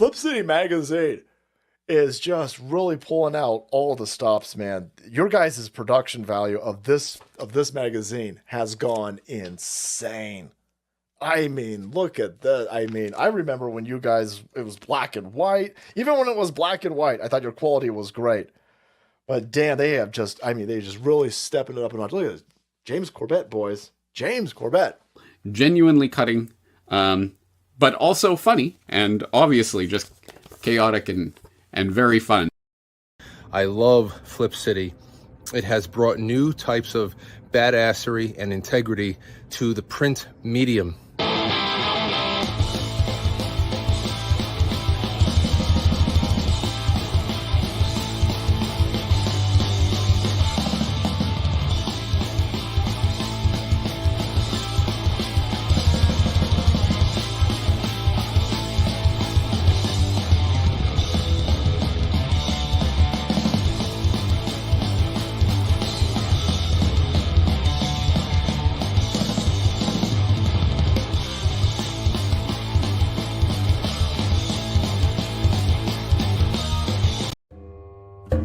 Flip City Magazine is just really pulling out all the stops, man. Your guys' production value of this magazine has gone insane. I mean, look at that. I mean, I remember when you guys, it was black and white. Even when it was black and white, I thought your quality was great. But damn, they have just, I mean, they just really stepping it up a notch. Look at this. James Corbett, boys. James Corbett. Genuinely cutting, but also funny, and obviously just chaotic and very fun. I love Flip City. It has brought new types of badassery and integrity to the print medium.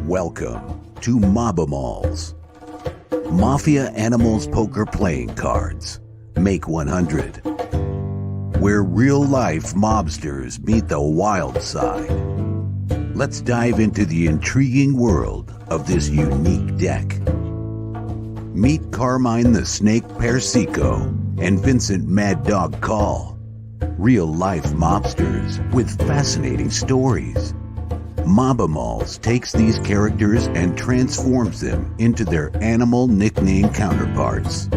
Welcome to Mobamals. Mafia Animals Poker Playing Cards. Make 100. Where real-life mobsters meet the wild side. Let's dive into the intriguing world of this unique deck. Meet Carmine the Snake Persico and Vincent Mad Dog Call. Real-life mobsters with fascinating stories. Mobamals takes these characters and transforms them into their animal nickname counterparts.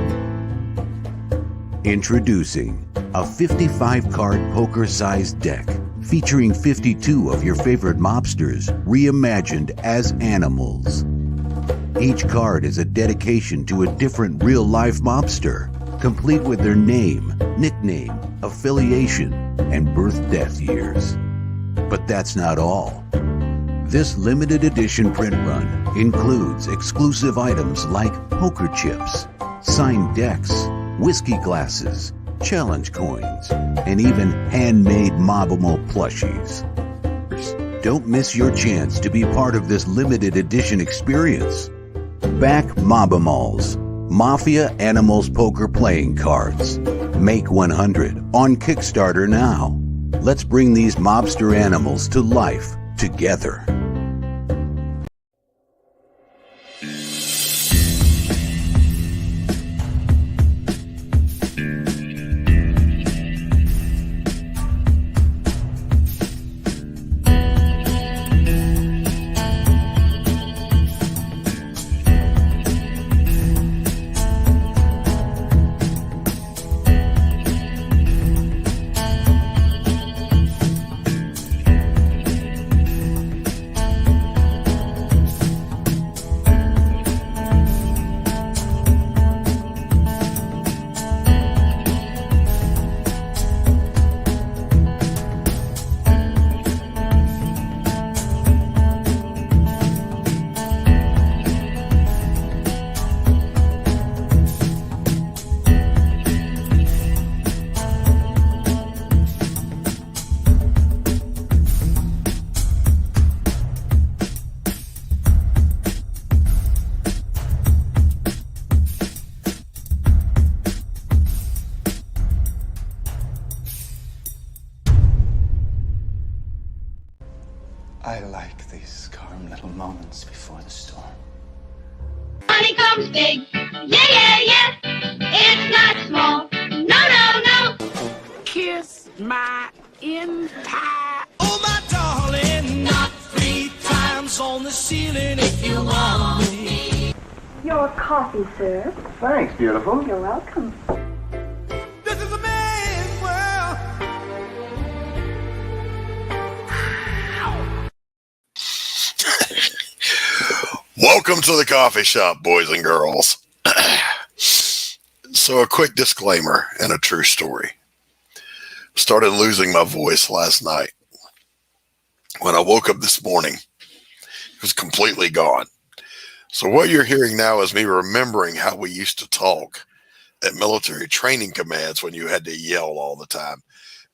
Introducing a 55-card poker-sized deck featuring 52 of your favorite mobsters reimagined as animals. Each card is a dedication to a different real-life mobster, complete with their name, nickname, affiliation, and birth-death years. But that's not all. This limited edition print run includes exclusive items like poker chips, signed decks, whiskey glasses, challenge coins, and even handmade Mobamal plushies. Don't miss your chance to be part of this limited edition experience. Back Mobamals, Mafia Animals Poker Playing Cards. Make 100 on Kickstarter now. Let's bring these mobster animals to life together. I like these calm little moments before the storm. Money comes big, yeah, yeah, yeah. It's not small, no, no, no. Kiss my entire. Oh, my darling, knock 3 times on the ceiling if you want me. Your coffee, sir. Thanks, beautiful. You're welcome. This is a man's world. Welcome to the coffee shop, boys and girls. So a quick disclaimer and a true story. Started losing my voice last night. When I woke up this morning, it was completely gone. So what you're hearing now is me remembering how we used to talk at military training commands when you had to yell all the time.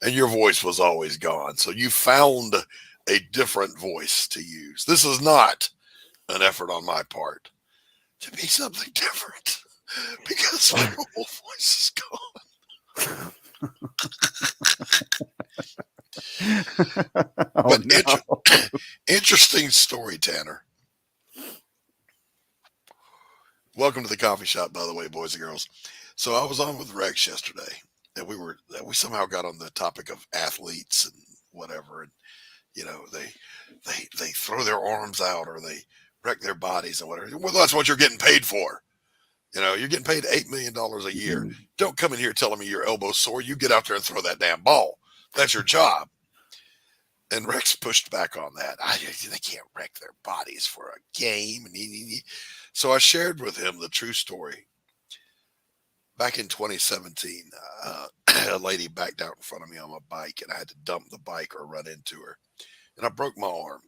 and your voice was always gone. So you found a different voice to use. This is not an effort on my part to be something different because my normal voice is gone. But interesting story, Tanner. Welcome to the coffee shop, by the way, boys and girls. So I was on with Rex yesterday, and we somehow got on the topic of athletes and whatever, and you know they throw their arms out or they wreck their bodies and whatever. Well, that's what you're getting paid for. You know, you're getting paid $8 million a year. Don't come in here telling me your elbow's sore. You get out there and throw that damn ball. That's your job. And Rex pushed back on that. They can't wreck their bodies for a game. So I shared with him the true story. Back in 2017, a lady backed out in front of me on my bike, and I had to dump the bike or run into her. And I broke my arm.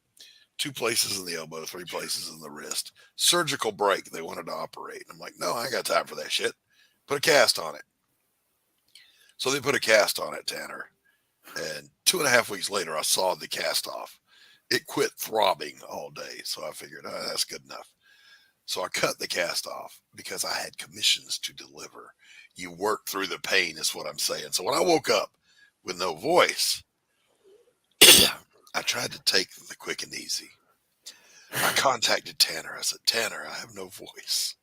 2 places in the elbow, 3 places in the wrist. Surgical break they wanted to operate. And I'm like, no, I ain't got time for that shit. Put a cast on it. So they put a cast on it, Tanner. And 2.5 weeks later, I saw the cast off. It quit throbbing all day. So I figured, that's good enough. So I cut the cast off because I had commissions to deliver. You work through the pain is what I'm saying. So when I woke up with no voice, I tried to take the quick and easy. I contacted Tanner. I said, Tanner, I have no voice.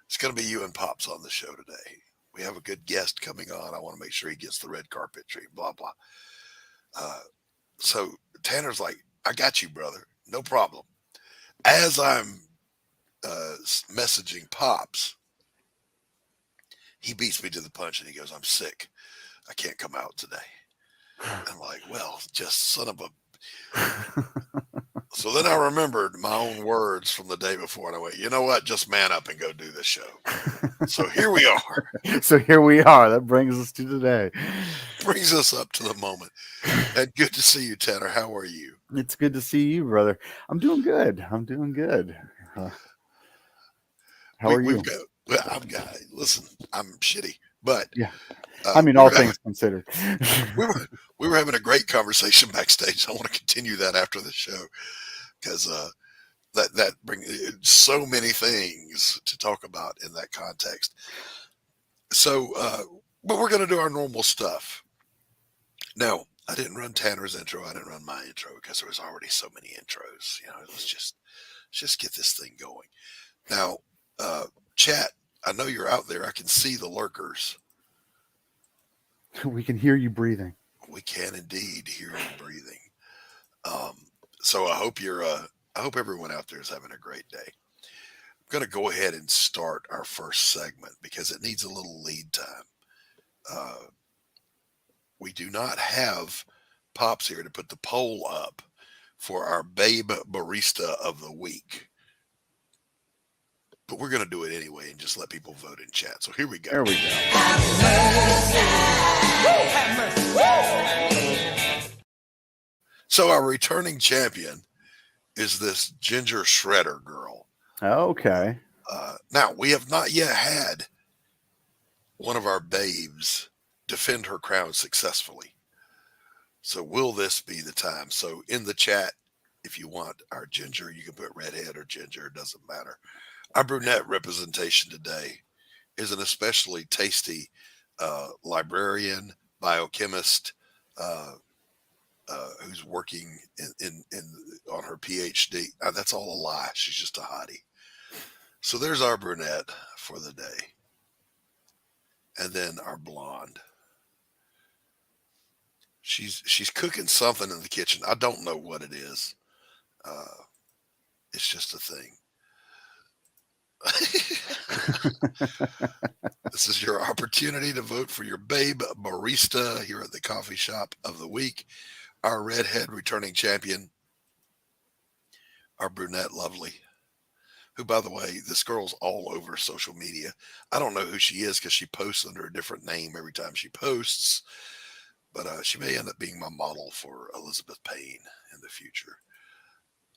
It's going to be you and Pops on the show today. We have a good guest coming on. I want to make sure he gets the red carpet treat, blah, blah. So Tanner's like, I got you, brother. No problem. As I'm messaging Pops, he beats me to the punch and he goes, I'm sick. I can't come out today. I'm like, well, just son of a... So then I remembered my own words from the day before, and I went, you know what? Just man up and go do this show. So here we are. So here we are. That brings us to today. Brings us up to the moment. And good to see you, Tanner. How are you? It's good to see you, brother. I'm doing good. How are you? Listen, I'm shitty, but yeah. I mean, all things considered. we were having a great conversation backstage. I want to continue that after the show because that brings so many things to talk about in that context. So, but we're going to do our normal stuff. Now, I didn't run Tanner's intro. I didn't run my intro because there was already so many intros. You know, let's just get this thing going. Now, chat, I know you're out there. I can see the lurkers. We can hear you breathing. We can indeed hear you breathing. So I hope I hope everyone out there is having a great day. I'm going to go ahead and start our first segment because it needs a little lead time. We do not have Pops here to put the poll up for our Babe Barista of the Week. But we're going to do it anyway and just let people vote in chat. So here we go. There we go. So our returning champion is this Ginger Shredder girl. Okay. Now, we have not yet had one of our babes defend her crown successfully. So will this be the time? So in the chat, if you want our Ginger, you can put redhead or ginger. It doesn't matter. Our brunette representation today is an especially tasty librarian, biochemist, who's working in on her PhD. That's all a lie. She's just a hottie. So there's our brunette for the day. And then our blonde. She's cooking something in the kitchen. I don't know what it is. It's just a thing. This is your opportunity to vote for your Babe Barista here at the coffee shop of the week. Our redhead returning champion, our brunette lovely, who, by the way, this girl's all over social media. I don't know who she is because she posts under a different name every time she posts, but she may end up being my model for Elizabeth Payne in the future.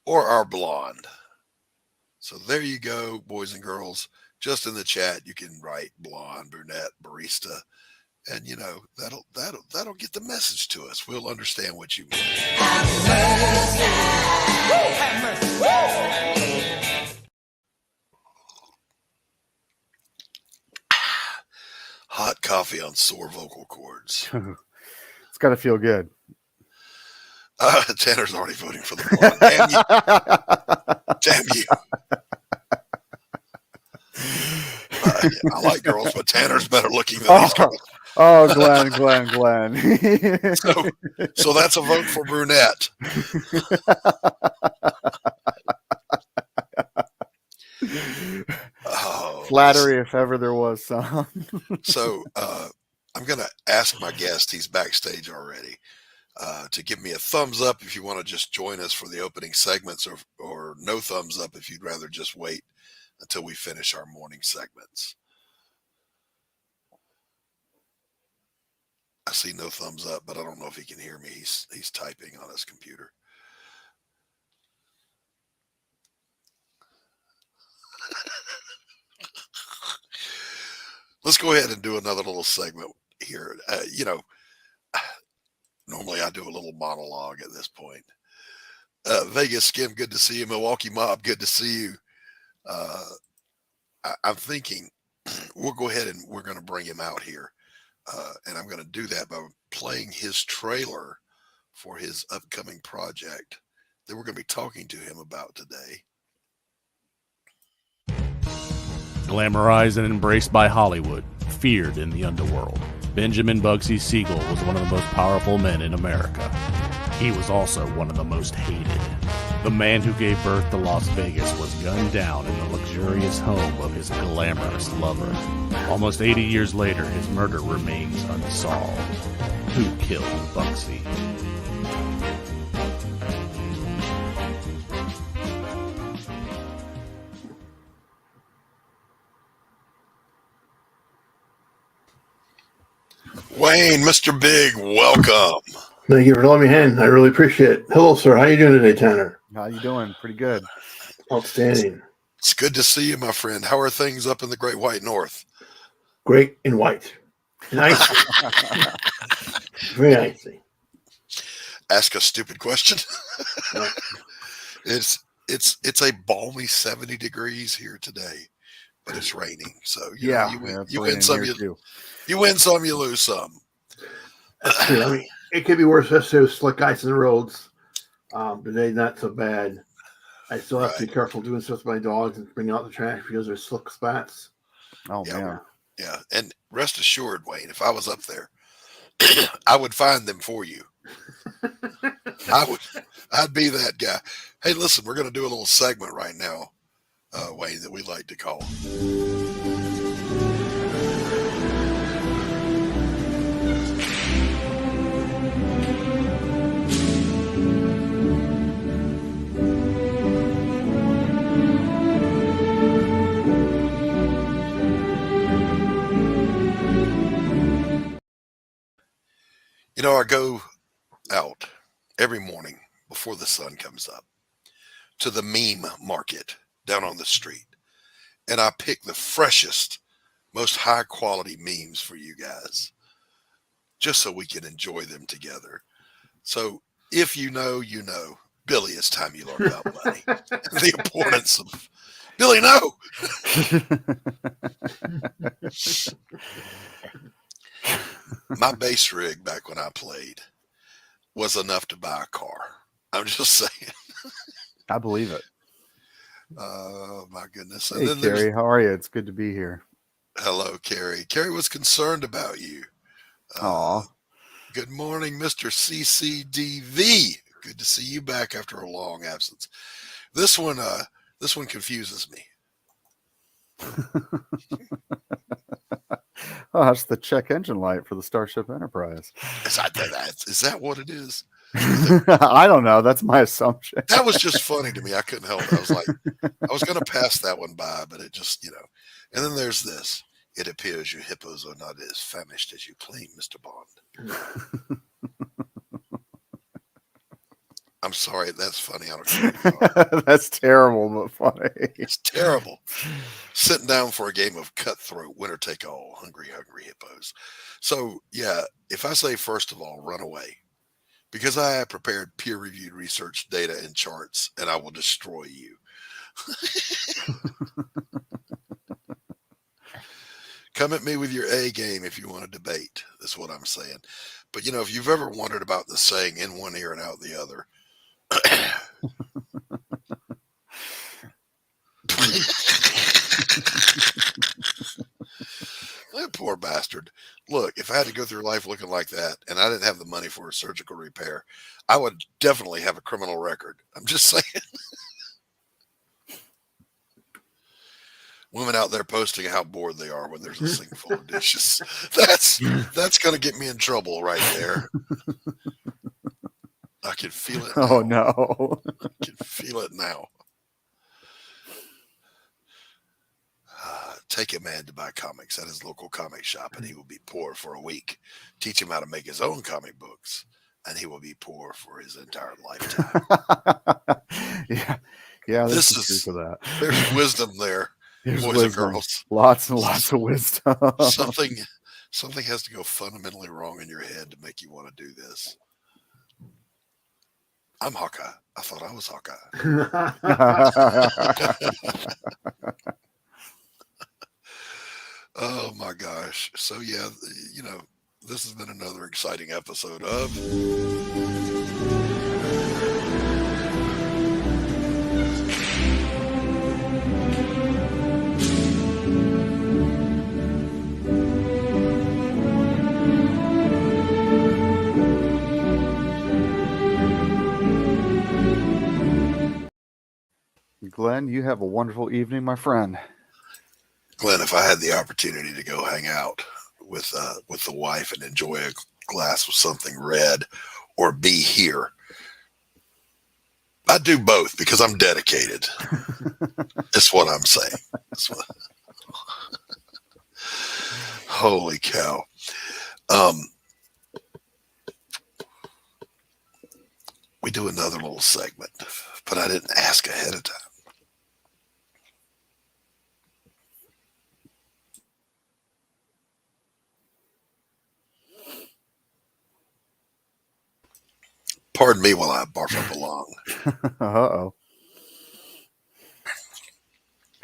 Or our blonde. So there you go, boys and girls. Just in the chat, you can write blonde, brunette, barista, And that'll get the message to us. We'll understand what you mean. Hot coffee on sore vocal cords. It's got to feel good. Tanner's already voting for the blonde. Damn you. I like girls, but Tanner's better looking than these girls. Oh, Glenn. So that's a vote for brunette. Flattery, if ever there was some. So I'm going to ask my guest, he's backstage already, to give me a thumbs up if you want to just join us for the opening segments, or no thumbs up if you'd rather just wait until we finish our morning segments. I see no thumbs up, but I don't know if he can hear me. He's typing on his computer. Let's go ahead and do another little segment here. Normally I do a little monologue at this point. Vegas Skim, good to see you. Milwaukee Mob, good to see you. I'm thinking we'll go ahead and we're going to bring him out here. And I'm going to do that by playing his trailer for his upcoming project that we're going to be talking to him about today. Glamorized and embraced by Hollywood, feared in the underworld, Benjamin Bugsy Siegel was one of the most powerful men in America. He was also one of the most hated. The man who gave birth to Las Vegas was gunned down in the luxurious home of his glamorous lover. Almost 80 years later, his murder remains unsolved. Who killed Bugsy? Wayne, Mr. Big, welcome. Thank you for letting me in. I really appreciate it. Hello, sir. How you doing today, Tanner? How you doing? Pretty good. Outstanding. It's good to see you, my friend. How are things up in the Great White North? Great and white. Nice. Very nicely. Ask a stupid question. It's a balmy 70 degrees here today, but it's raining. So you win some, you win some, you lose some. That's true. I mean, it could be worse. Let's say slick ice in the roads. Today, not so bad. I still have to be careful doing stuff with my dogs and bringing out the trash because there's slick spots. Oh, yeah, man. Yeah. And rest assured, Wayne, if I was up there, I would find them for you. I'd be that guy. Hey, listen, we're going to do a little segment right now, Wayne, that we like to call. You know, I go out every morning before the sun comes up to the meme market down on the street, and I pick the freshest, most high quality memes for you guys, just so we can enjoy them together. So if you know, you know. Billy, it's time you learn about money. The importance of Billy, no. My bass rig back when I played was enough to buy a car. I'm just saying. I believe it. Oh, my goodness. Hey, Carrie, how are you? It's good to be here. Hello, Carrie. Carrie was concerned about you. Aw. Good morning, Mr. CCDV. Good to see you back after a long absence. This one confuses me. Oh, that's the check engine light for the Starship Enterprise. Is that what it is? I don't know. That's my assumption. That was just funny to me. I couldn't help it. I was like, I was going to pass that one by, but it just, And then there's this. It appears you hippos are not as famished as you claim, Mr. Bond. I'm sorry. That's funny. I don't care. That's terrible, but funny. It's terrible. Sitting down for a game of cutthroat, winner take all, hungry hippos. So, yeah, if I say, first of all, run away, because I have prepared peer-reviewed research, data, and charts, and I will destroy you. Come at me with your A game if you want to debate. That's what I'm saying. But, you know, if you've ever wondered about the saying in one ear and out the other, that poor bastard. Look, if I had to go through life looking like that and I didn't have the money for a surgical repair, I would definitely have a criminal record. I'm just saying. Women out there posting how bored they are when there's a sink full of dishes. That's going to get me in trouble right there. I can feel it now. Oh, no. I can feel it now. Take a man to buy comics at his local comic shop, and he will be poor for a week. Teach him how to make his own comic books, and he will be poor for his entire lifetime. Yeah, this is for that. There's wisdom there, There's boys wisdom. and girls. Lots and lots of wisdom. Something has to go fundamentally wrong in your head to make you want to do this. I'm Hawkeye. I thought I was Hawkeye. Oh my gosh. So yeah, you know, this has been another exciting episode of Glenn, you have a wonderful evening, my friend. Glenn, if I had the opportunity to go hang out with the wife and enjoy a glass of something red or be here, I'd do both because I'm dedicated. That's what I'm saying. Holy cow. We do another little segment, but I didn't ask ahead of time. Pardon me while I barf up a lung. Uh-oh.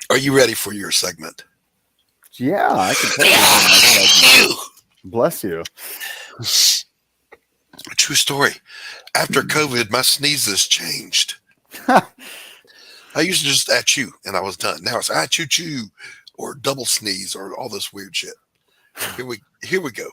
Are you ready for your segment? Yeah, I can tell you. Bless you. A true story. After COVID, my sneezes changed. I used to just achoo and I was done. Now it's achoo choo or double sneeze or all this weird shit. Here we go.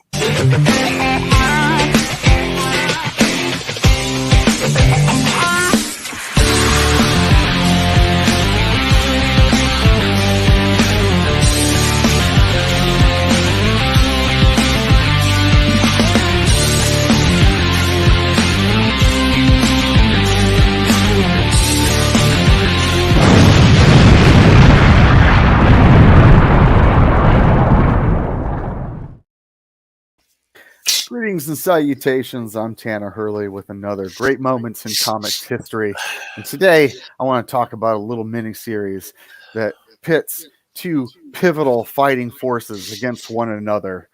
Greetings and salutations. I'm Tanner Hurley with another Great Moments in Comics History. And today I want to talk about a little mini-series that pits two pivotal fighting forces against one another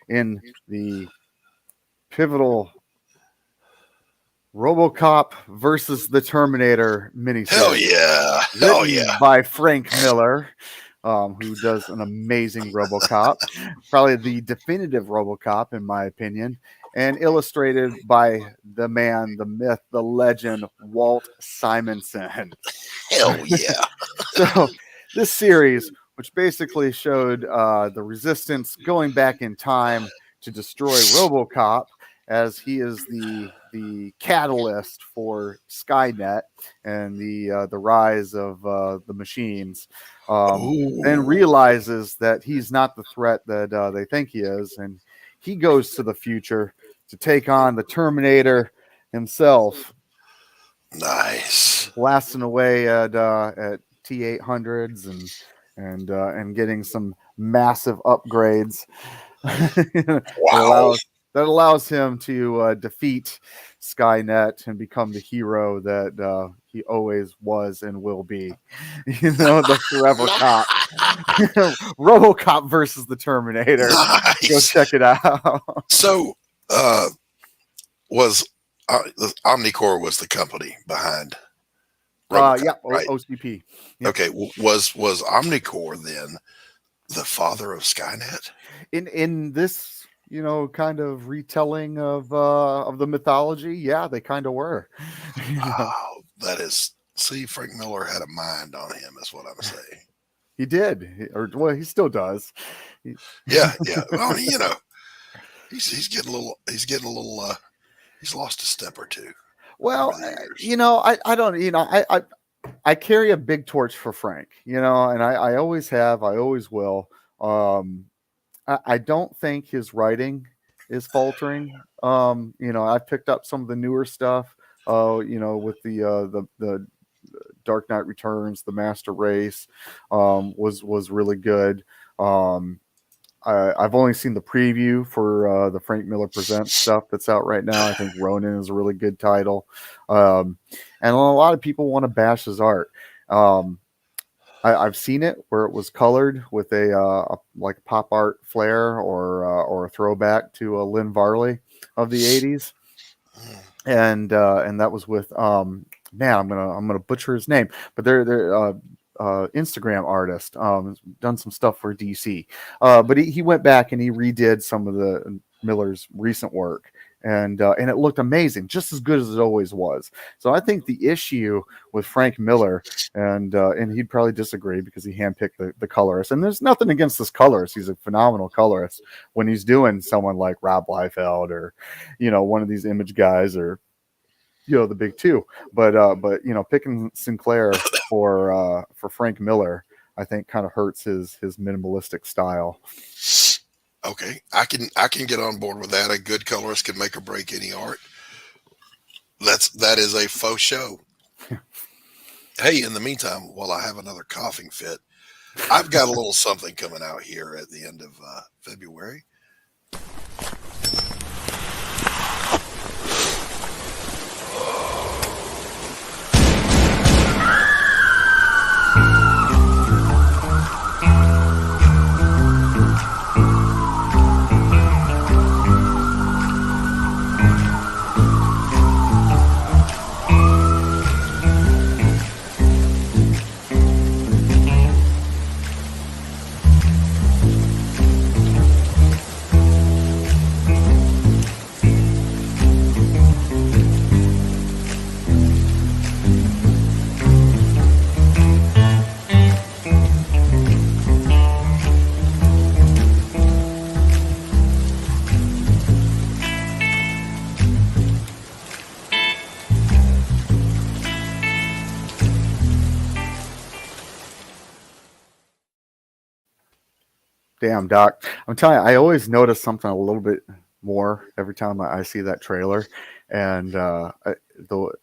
in the pivotal RoboCop versus the Terminator mini-series. Hell yeah. Hell yeah. By Frank Miller. Who does an amazing RoboCop, probably the definitive RoboCop in my opinion, and illustrated by the man, the myth, the legend, Walt Simonson. Hell yeah. So this series, which basically showed the Resistance going back in time to destroy RoboCop, as he is the catalyst for Skynet and the rise of the machines, and realizes that he's not the threat that they think he is, and he goes to the future to take on the Terminator himself. Nice, blasting away at T-800s and getting some massive upgrades. Wow. that allows him to defeat Skynet and become the hero that he always was and will be. You know, the forever cop. RoboCop versus the Terminator. Nice. Go check it out. So, was Omnicore was the company behind RoboCop, Yeah, right? OCP. Yep. Okay, was Omnicore then the father of Skynet? In this, you know, kind of retelling of the mythology, yeah, they kind of were. Oh, that is. See, Frank Miller had a mind on him. Is what I'm saying. He did, or well, he still does. Yeah. Well, you know, he's getting a little. He's lost a step or two. Well, you know, I don't. You know, I carry a big torch for Frank. You know, and I always have. I always will. I don't think his writing is faltering. You know, I've picked up some of the newer stuff. You know, with the Dark Knight Returns, the Master Race, was really good. I've only seen the preview for the Frank Miller Presents stuff that's out right now. I think Ronin is a really good title, and a lot of people want to bash his art. I've seen it where it was colored with a like pop art flair or a throwback to Lynn Varley of the '80s, and that was with man, I'm gonna butcher his name, but they're Instagram artist, done some stuff for DC, but he went back and he redid some of the Miller's recent work, and it looked amazing, just as good as it always was. So I think the issue with Frank Miller, and he'd probably disagree because he handpicked the colorist, and there's nothing against this colorist, he's a phenomenal colorist when he's doing someone like Rob Liefeld or, you know, one of these Image guys, or, you know, the big two, but you know, picking Sinclair for Frank Miller, I think kind of hurts his minimalistic style. Okay, I can get on board with that. A good colorist can make or break any art. That is a faux show. Hey, in the meantime, while I have another coughing fit, I've got a little something coming out here at the end of February. Damn, Doc. I'm telling you, I always notice something a little bit more every time I see that trailer. And I'm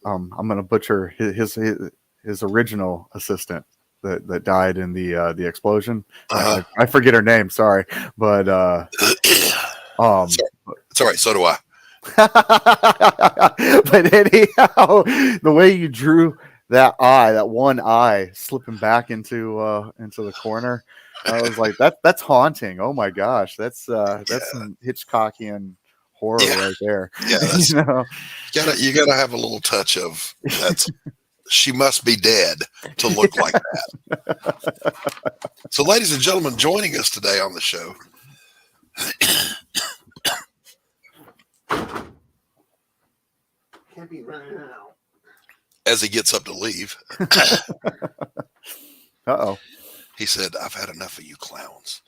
going to butcher his original assistant that died in the explosion. I forget her name, sorry. But it's all right, so do I. But anyhow, the way you drew that one eye slipping back into the corner, I was like, that's haunting. Oh my gosh, that's some Hitchcockian horror right there. Yeah, you know? you gotta have a little touch of that's. She must be dead to look like that. So, ladies and gentlemen, joining us today on the show. Can't be running out. As he gets up to leave. Uh-oh. He said, I've had enough of you clowns.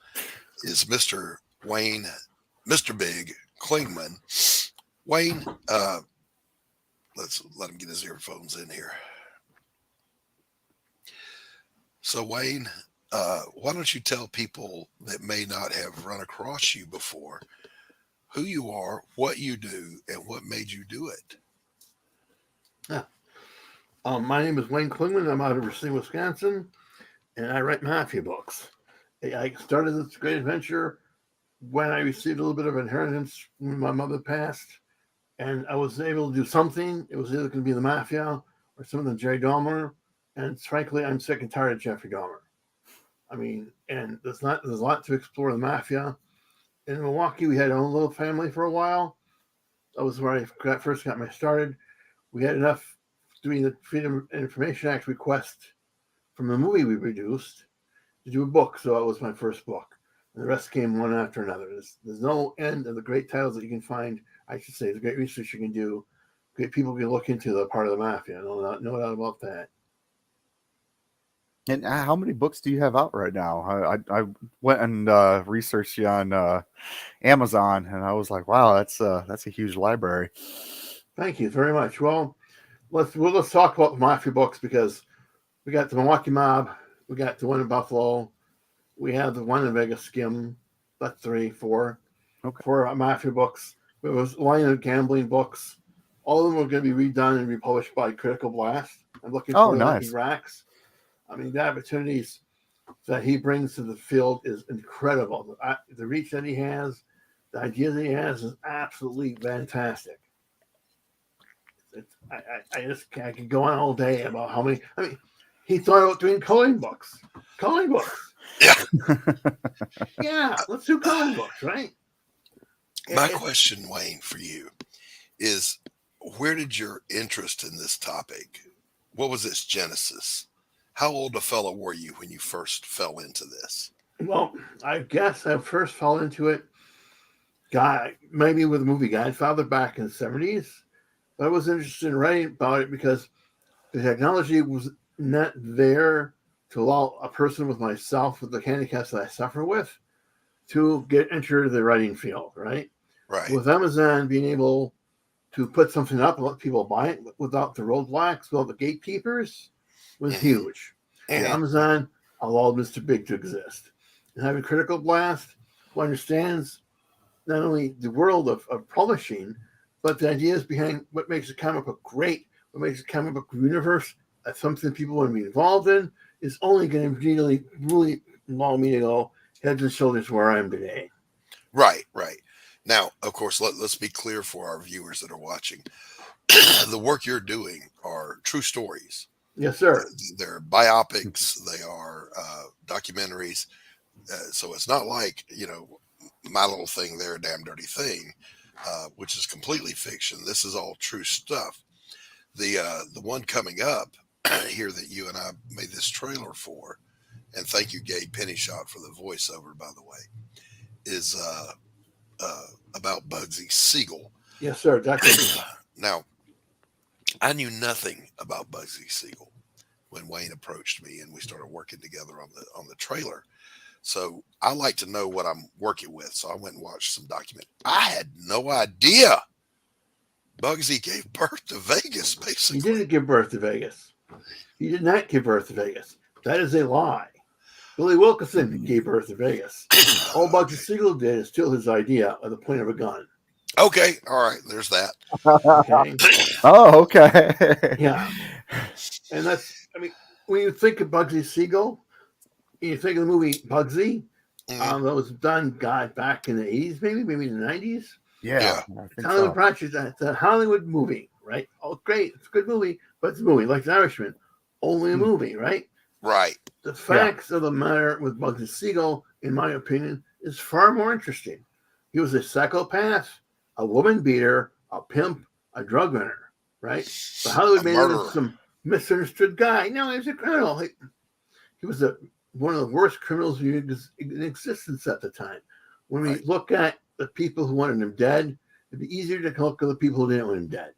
Is Mr. Wayne, Mr. Big, Clingman. Wayne, let's let him get his earphones in here. So, Wayne, why don't you tell people that may not have run across you before who you are, what you do, and what made you do it? Yeah. My name is Wayne Clingman. I'm out of Racine, Wisconsin, and I write mafia books. I started this great adventure when I received a little bit of inheritance when my mother passed, and I was able to do something. It was either going to be the Mafia or something with Jerry Dahmer. And frankly, I'm sick and tired of Jeffrey Dahmer. I mean, and there's a lot to explore the Mafia. In Milwaukee, we had our own little family for a while. That was where I first got my started. We had enough doing the Freedom of Information Act request from the movie we produced to do a book. So that was my first book. And the rest came one after another. There's no end of the great titles that you can find. I should say, the great research you can do. Great people can look into the part of the Mafia. No doubt about that. And how many books do you have out right now? I went and researched you on Amazon, and I was like, wow, that's a huge library. Thank you very much. Well, let's talk about the Mafia books, because we got the Milwaukee Mob, we got the one in Buffalo, we have the one in Vegas Skim. That's 4 Mafia books. We have a line of gambling books. All of them are going to be redone and republished by Critical Blast. I'm looking for Lucky Racks. I mean, the opportunities that he brings to the field is incredible. The reach that he has, the idea that he has is absolutely fantastic. I could go on all day about how many. I mean, he thought about doing coloring books. Yeah. Yeah, let's do coloring books, right? My question, Wayne, for you is, where did your interest in this topic? What was its genesis? How old a fellow were you when you first fell into this? Well, I guess I first fell into it, maybe with the movie Godfather back in the 70s. But I was interested in writing about it because the technology was not there to allow a person with myself, with the handicaps that I suffer with, to enter the writing field, right? Right. With Amazon being able to put something up and let people buy it without the roadblocks, without the gatekeepers, was huge. And Amazon allowed Mr. Big to exist. And having Critical Blast, who understands not only the world of publishing, but the ideas behind what makes a comic book great, what makes a comic book universe, that's something people want to be involved in, is only going to really allow me to go head and shoulders where I am today. Right. Now, of course, let's be clear for our viewers that are watching. The work you're doing are true stories. Yes, sir. They're biopics. They are documentaries. So it's not like, My Little Thing, Their Damn Dirty Thing, which is completely fiction. This is all true stuff. The one coming up here that you and I made this trailer for, and thank you, Gabe Pennyshot, for the voiceover, by the way, is about Bugsy Siegel. Yes, sir. Definitely. Now, I knew nothing about Bugsy Siegel when Wayne approached me and we started working together on the trailer. So I like to know what I'm working with. So I went and watched some document. I had no idea Bugsy gave birth to Vegas, basically. He didn't give birth to Vegas. He did not give birth to Vegas. That is a lie. Billy Wilkinson gave birth to Vegas. All Bugsy Siegel did is steal his idea of the point of a gun. Okay. All right. There's that. Okay. Oh, okay. Yeah. And when you think of Bugsy Siegel, you think of the movie Bugsy, that was done, back in the 80s, maybe in the 90s. Yeah. Hollywood Project, it's a Hollywood movie, right? Oh, great. It's a good movie, but it's a movie like The Irishman. Only a movie, right? Right. The facts of the matter with Bugsy Siegel, in my opinion, is far more interesting. He was a psychopath, a woman beater, a pimp, a drug runner, right? But Hollywood made him some misunderstood guy. No, he was a criminal. He was one of the worst criminals in existence at the time. When we look at the people who wanted him dead, it'd be easier to look at the people who didn't want him dead.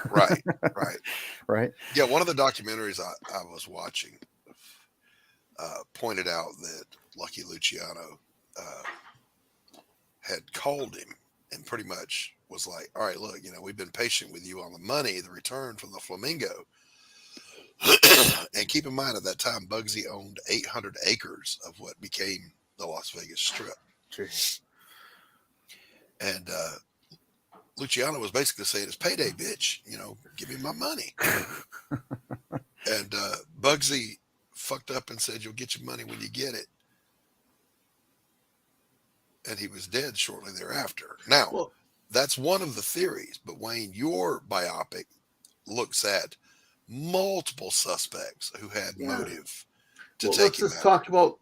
Right. Yeah, one of the documentaries I was watching pointed out that Lucky Luciano had called him and pretty much was like, all right, look, we've been patient with you on the money, the return from the Flamingo. And keep in mind, at that time, Bugsy owned 800 acres of what became the Las Vegas Strip. Jeez. And Luciano was basically saying, it's payday, bitch. Give me my money. And Bugsy fucked up and said, you'll get your money when you get it. and he was dead shortly thereafter. Now, that's one of the theories, but Wayne, your biopic looks at multiple suspects who had motive to take him out. Let's just talk about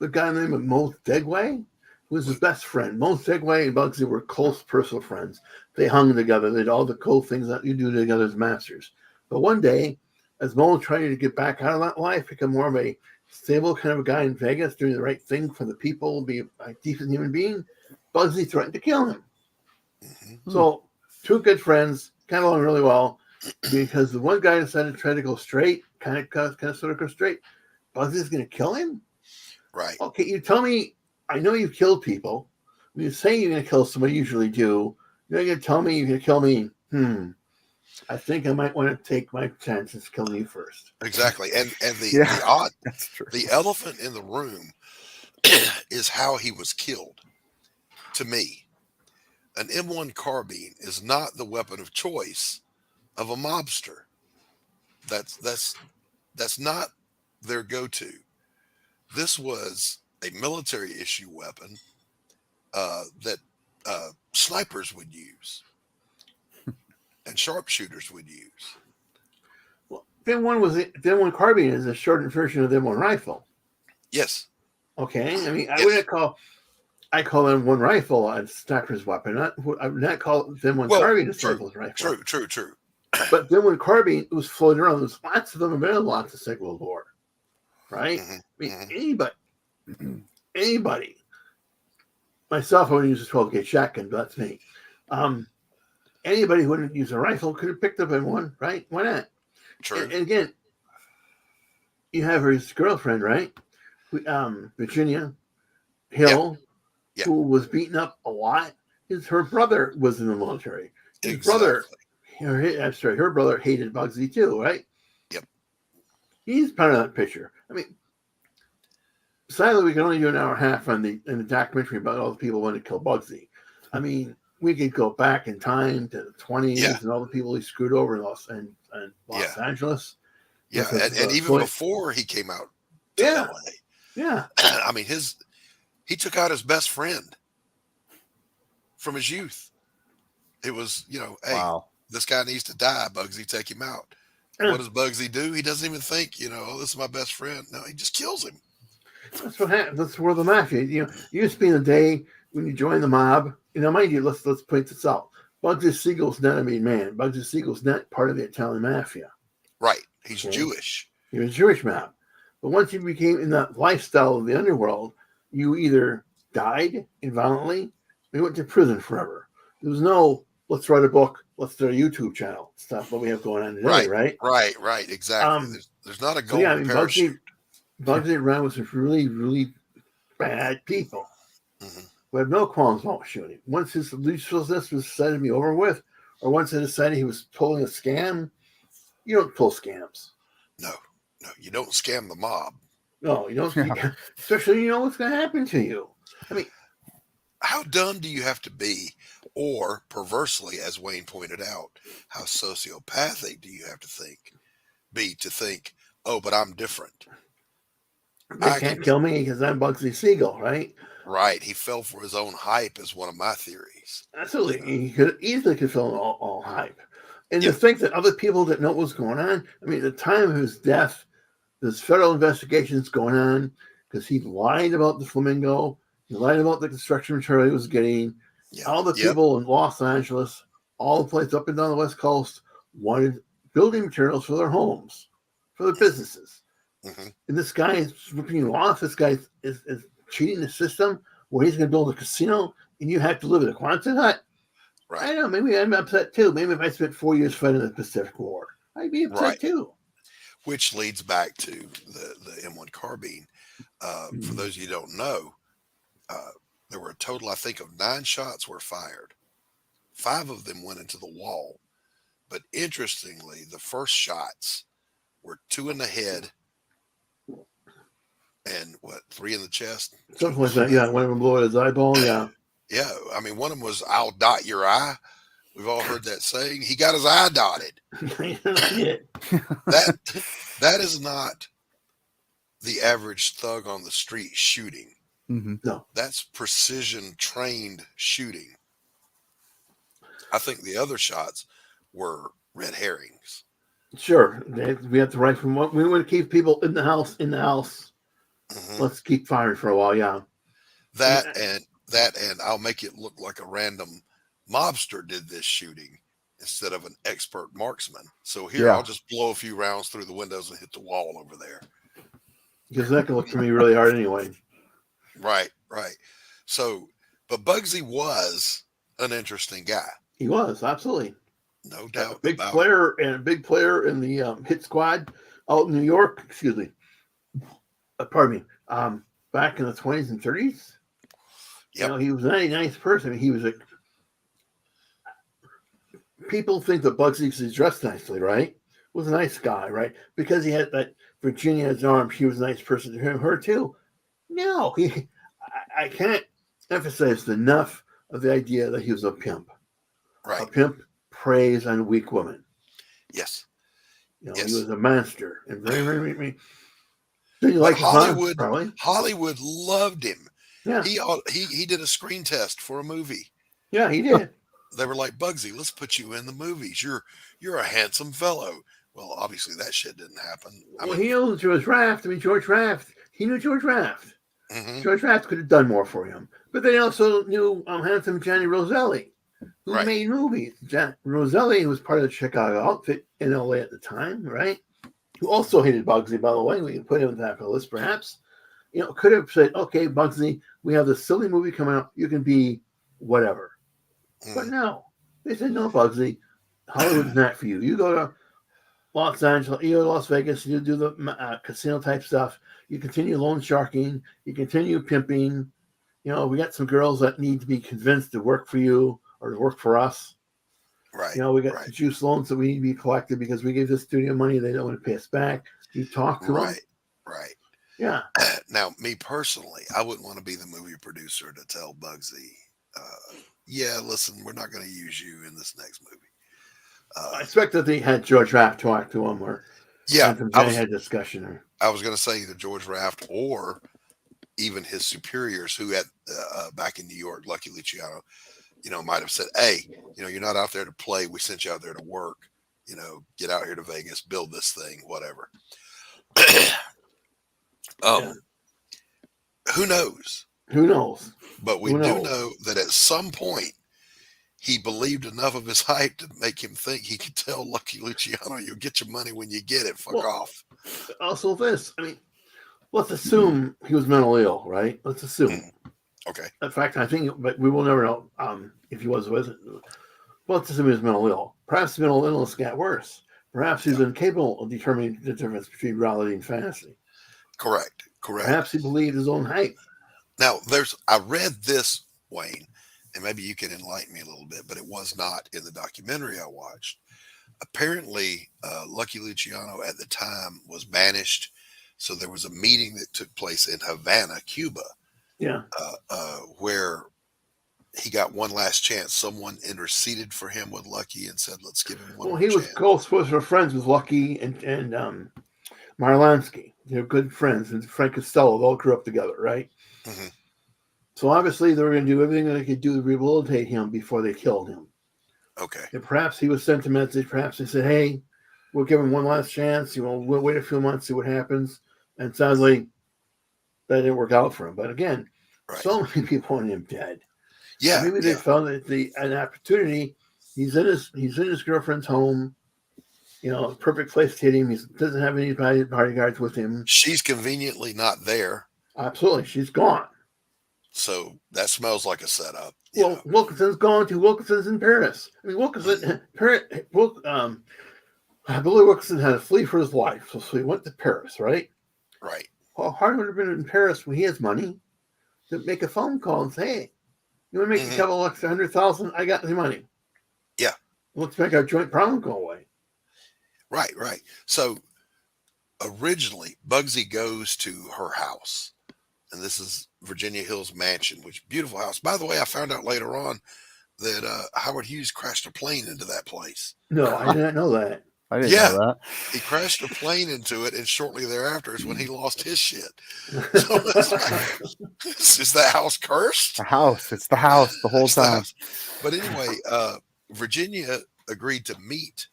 the guy named Mose Degway, who was his best friend. Mose Degway and Bugsy were close personal friends. They hung together. They did all the cool things that you do together as masters. But one day, as Mose tried to get back out of that life, become more of a stable kind of a guy in Vegas, doing the right thing for the people, be a decent human being, Bugsy threatened to kill him. So, two good friends, kind of along really well, because the one guy decided to try to go straight, kind of sort of go straight. Bugsy's going to kill him? Right. Okay, you tell me, I know you've killed people. When you say you're going to kill somebody, you usually do. You're going to tell me you're going to kill me? I think I might want to take my chances killing you first. Exactly. And the elephant in the room is how he was killed. To me, an M1 carbine is not the weapon of choice of a mobster. That's not their go-to. This was a military issue weapon that snipers would use and sharpshooters would use. Well, the M1 carbine is a shortened version of the M1 rifle. Yes. Okay. I mean, I call M1 rifle a sniper's weapon. I would not call the M1 carbine a sniper's rifle. True. But then when carbine was floating around, there's lots of them available at the Second World War, right? I mean, anybody, myself, I would use a 12-gauge shotgun, but that's me. Anybody who wouldn't use a rifle could have picked up M1, right? Why not? True. And again, you have his girlfriend, right? Virginia Hill, who was beaten up a lot. Her brother was in the military. His brother. Her brother hated Bugsy too, right? Yep. He's part of that picture. I mean, sadly, we can only do an hour and a half in the documentary about all the people who wanted to kill Bugsy. I mean, we could go back in time to the 20s and all the people he screwed over in Los Angeles. Yeah, and even before he came out to LA. Yeah. I mean, he took out his best friend from his youth. It was, hey, this guy needs to die. Bugsy, take him out. What does Bugsy do? He doesn't even think, this is my best friend. No, he just kills him. That's what happens. That's where the mafia. You used to be in the day when you join the mob. Mind you, let's point this out. Bugsy Siegel's not a mean man. Bugsy Siegel's not part of the Italian mafia. Right. He's Jewish. He was Jewish mob. But once you became in that lifestyle of the underworld, you either died violently or you went to prison forever. There was no, let's write a book, let's do a YouTube channel. It's not what we have going on today, right? Right. Exactly. There's not a golden parachute. Bugsy ran with some really, really bad people. We have no qualms about shooting. Once his uselessness was said to be over with, or once they decided he was pulling a scam, you don't pull scams. No, you don't scam the mob. No, you don't. Especially, you know what's going to happen to you. I mean, how dumb do you have to be, or perversely, as Wayne pointed out, how sociopathic do you have to think, oh, but I'm different. They can't kill me because I'm Bugsy Siegel, right? Right. He fell for his own hype is one of my theories. Absolutely. He could easily fell all hype. And to think that other people didn't know what was going on. I mean, at the time of his death, there's federal investigations going on because he lied about the Flamingo. He lied about the construction material he was getting. All the people in Los Angeles, all the places up and down the West Coast wanted building materials for their homes, for their businesses. And this guy is ripping you off. This guy is cheating the system where he's going to build a casino and you have to live in a Quonset hut. Right. I know. Maybe I'm upset too. Maybe if I spent 4 years fighting the Pacific War, I'd be upset too. Which leads back to the M1 carbine. For those of you who don't know, there were a total, I think, of 9 shots were fired. 5 of them went into the wall. But interestingly, the first shots were 2 in the head and 3 in the chest? Something like that, yeah. One of them blew out his eyeball, yeah. Yeah, I mean, one of them was, I'll dot your eye. We've all heard that saying. He got his eye dotted. That is not the average thug on the street shooting. No. That's precision trained shooting. I think the other shots were red herrings. Sure, we have to write from what we want to keep people in the house. Let's keep firing for a while. Yeah, that and I'll make it look like a random mobster did this shooting instead of an expert marksman. So here, I'll just blow a few rounds through the windows and hit the wall over there. Because that can look for me really hard anyway. Right. So, but Bugsy was an interesting guy. He was, absolutely. No doubt. A big player in the hit squad out in New York. Excuse me. Pardon me. Back in the 20s and 30s. Yep. He was a nice person. I mean, he was people think that Bugsy, because he dressed nicely, right? Was a nice guy, right? Because he had that Virginia in his arm, he was a nice person to him. Her too. No, I can't emphasize enough of the idea that he was a pimp. Right. A pimp preys on weak women. Yes. He was a monster and very, very, very. Did you like Hollywood? Probably. Hollywood loved him. Yeah. He did a screen test for a movie. Yeah, he did. They were like, Bugsy, let's put you in the movies. You're a handsome fellow. Well, obviously that shit didn't happen. He knew George Raft. George Raft. He knew George Raft. Mm-hmm. George Raft could have done more for him. But they also knew handsome Johnny Roselli, who made movies. Roselli was part of the Chicago outfit in LA at the time, right? Who also hated Bugsy, by the way. We can put him in that list, perhaps. Could have said, okay, Bugsy, we have this silly movie coming out. You can be whatever. But no, they said, no, Bugsy, Hollywood's not for you. You go to Los Angeles, you go to Las Vegas, you do the casino type stuff. You continue loan sharking. You continue pimping. We got some girls that need to be convinced to work for you or to work for us. Right. We got the juice loans that we need to be collected because we gave the studio money. They don't want to pay us back. You talk to them. Right. Yeah. Now, me personally, I wouldn't want to be the movie producer to tell Bugsy, listen, we're not going to use you in this next movie. I expect that they had George Raft talk to him, or had a discussion. Or I was going to say either George Raft or even his superiors, who at back in New York, Lucky Luciano, might have said, "Hey, you're not out there to play. We sent you out there to work. Get out here to Vegas, build this thing, whatever." Who knows? Who knows? But we do know that at some point he believed enough of his hype to make him think he could tell Lucky Luciano, "You'll get your money when you get it. Fuck off." Also, let's assume he was mentally ill, right? Let's assume. Okay. In fact, I think, but we will never know if he was. Well, let's assume he was mentally ill. Perhaps the mental illness got worse. Perhaps he's incapable of determining the difference between reality and fantasy. Correct. Perhaps he believed his own hype. Now, I read this, Wayne, and maybe you can enlighten me a little bit, but it was not in the documentary I watched. Apparently, Lucky Luciano at the time was banished. So there was a meeting that took place in Havana, Cuba. Yeah. Where he got one last chance. Someone interceded for him with Lucky and said, "Let's give him one." Well, he was close friends with Lucky and Marlansky. They're good friends, and Frank Costello. They all grew up together, right? Mm-hmm. So obviously they were going to do everything they could do to rehabilitate him before they killed him. Okay. And perhaps he was sent a message. Perhaps they said, "Hey, we'll give him one last chance. We'll wait a few months, see what happens." And sadly, that didn't work out for him. But again, so many people want him dead. Yeah. So maybe they found that an opportunity. He's in his girlfriend's home. Perfect place to hit him. He doesn't have any bodyguards with him. She's conveniently not there. Absolutely, she's gone. So that smells like a setup. Well, Wilkinson's gone too. Wilkinson's in Paris. I mean, Wilkinson. I believe Wilkinson had to flee for his life, so he went to Paris, right? Right. Well, hard would have been in Paris when he has money to make a phone call and say, "Hey, you want to make a couple extra 100,000? I got the money. Yeah. Let's make our joint problem go away." Right. So originally, Bugsy goes to her house, and this is Virginia Hills Mansion, which beautiful house. By the way, I found out later on that Howard Hughes crashed a plane into that place. No, I did not know that. I didn't know that. He crashed a plane into it, and shortly thereafter is when he lost his shit. So it's like, is that house cursed? The house. It's the house the whole time. But anyway, Virginia agreed to meet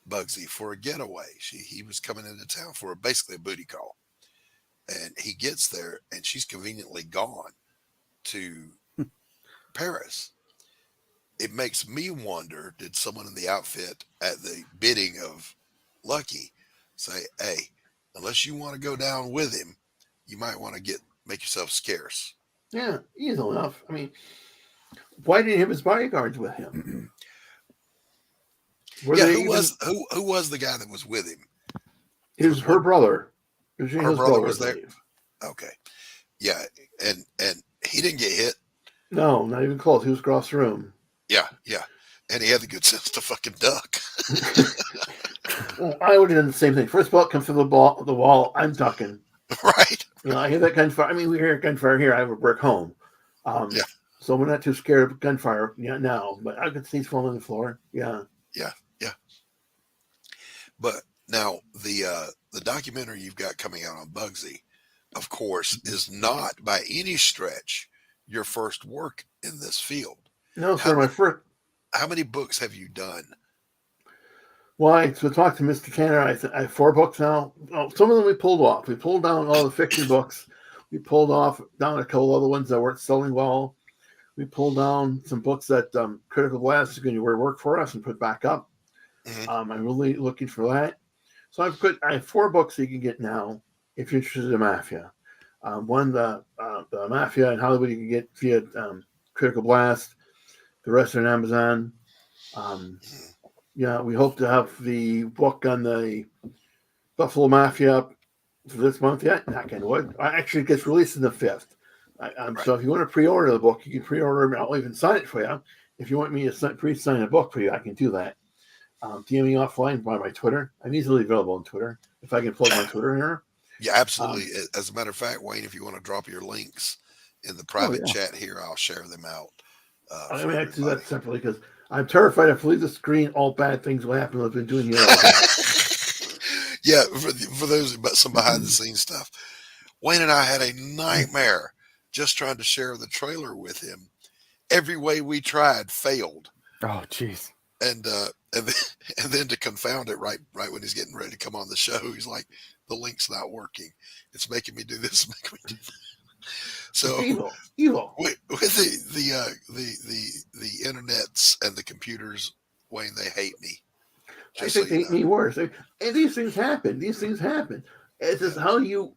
Bugsy for a getaway. He was coming into town for basically a booty call. And he gets there, and she's conveniently gone to Paris. It makes me wonder, did someone in the outfit at the bidding of Lucky say, hey, unless you want to go down with him, you might want to make yourself scarce. Yeah, easy enough. I mean, why didn't he have his bodyguards with him? Who was the guy that was with him? It was her brother. Her brother was there. Okay. Yeah, and he didn't get hit. No, not even close. He was across the room. Yeah. And he had the good sense to fucking duck. Well, I would have done the same thing. First ball comes through the wall, I'm ducking. Right. I hear that gunfire. I mean, we hear gunfire here. I have a brick home. So we're not too scared of gunfire now, but I could see he's falling on the floor. Yeah. But now the documentary you've got coming out on Bugsy, of course, is not by any stretch your first work in this field. No, sir. How many books have you done? Well, to talk to Mr. Tanner, I have 4 books now. Oh, some of them we pulled off. We pulled down all the fiction books. We pulled off down a couple other ones that weren't selling well. We pulled down some books that Critical Blast is going to work for us and put back up. Mm-hmm. I'm really looking for that. So I have 4 books that you can get now if you're interested in Mafia. One, the Mafia in Hollywood, you can get via Critical Blast. The rest are on Amazon. We hope to have the book on the Buffalo Mafia up for this month yet. Knock on wood. Actually, it gets released on the 5th. So if you want to pre-order the book, you can pre-order it. I'll even sign it for you. If you want me to pre-sign a book for you, I can do that. DM me offline by my Twitter. I'm easily available on Twitter. If I can plug my Twitter here. Yeah, absolutely. As a matter of fact, Wayne, if you want to drop your links in the private chat here, I'll share them out. I mean, I do that separately because I'm terrified if I leave the screen, all bad things will happen. I've been doing here. Yeah, for those some behind the scenes stuff, Wayne and I had a nightmare just trying to share the trailer with him. Every way we tried failed. Oh, jeez. And then to confound it, right when he's getting ready to come on the show, he's like, "The link's not working. It's making me do this, making me do that." So evil. With the internets and the computers, Wayne, they hate me. I think they hate me worse. And these things happen. It's just how do you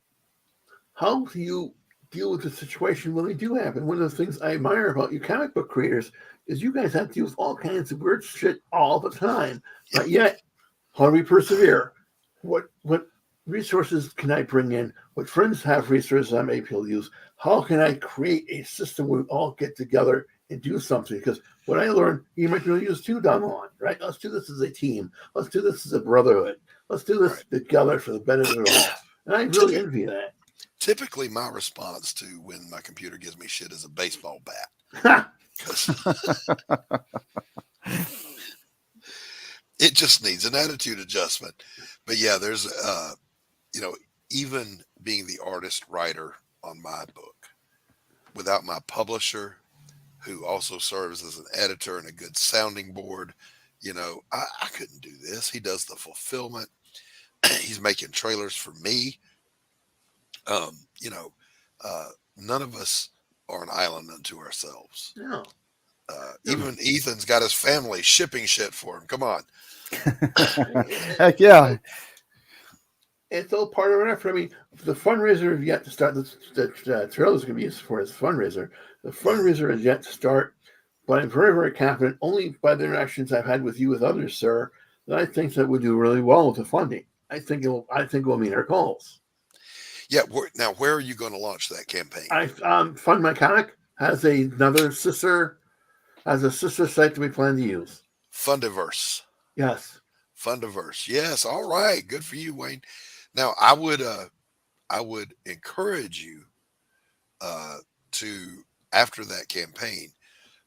deal with the situation when they do happen. One of the things I admire about you comic book creators is you guys have to deal with all kinds of weird shit all the time. But yet, how do we persevere? What resources can I bring in? What friends have resources I may be able to use? How can I create a system where we all get together and do something? Because what I learned, you might be able to use too down the line, right? Let's do this as a team. Let's do this as a brotherhood. Let's do this together for the benefit of all. And I really envy that. Typically, my response to when my computer gives me shit is a baseball bat. It just needs an attitude adjustment. But yeah, there's, even being the artist writer on my book, without my publisher, who also serves as an editor and a good sounding board, I couldn't do this. He does the fulfillment. He's making trailers for me. None of us are an island unto ourselves. No. Even Ethan's got his family shipping shit for him. Come on. Heck yeah. It's all part of an effort. I mean, the fundraiser is yet to start. The trailer is going to be used for his fundraiser. The fundraiser is yet to start, but I'm very, very confident, only by the interactions I've had with you with others, sir, that I think that we'll do really well with the funding. I think we'll meet our goals. Yeah. Now, where are you going to launch that campaign? Fund My Comic has a sister site that we plan to use. Fundiverse. Yes. Fundiverse. Yes. All right. Good for you, Wayne. Now, I would encourage you to, after that campaign,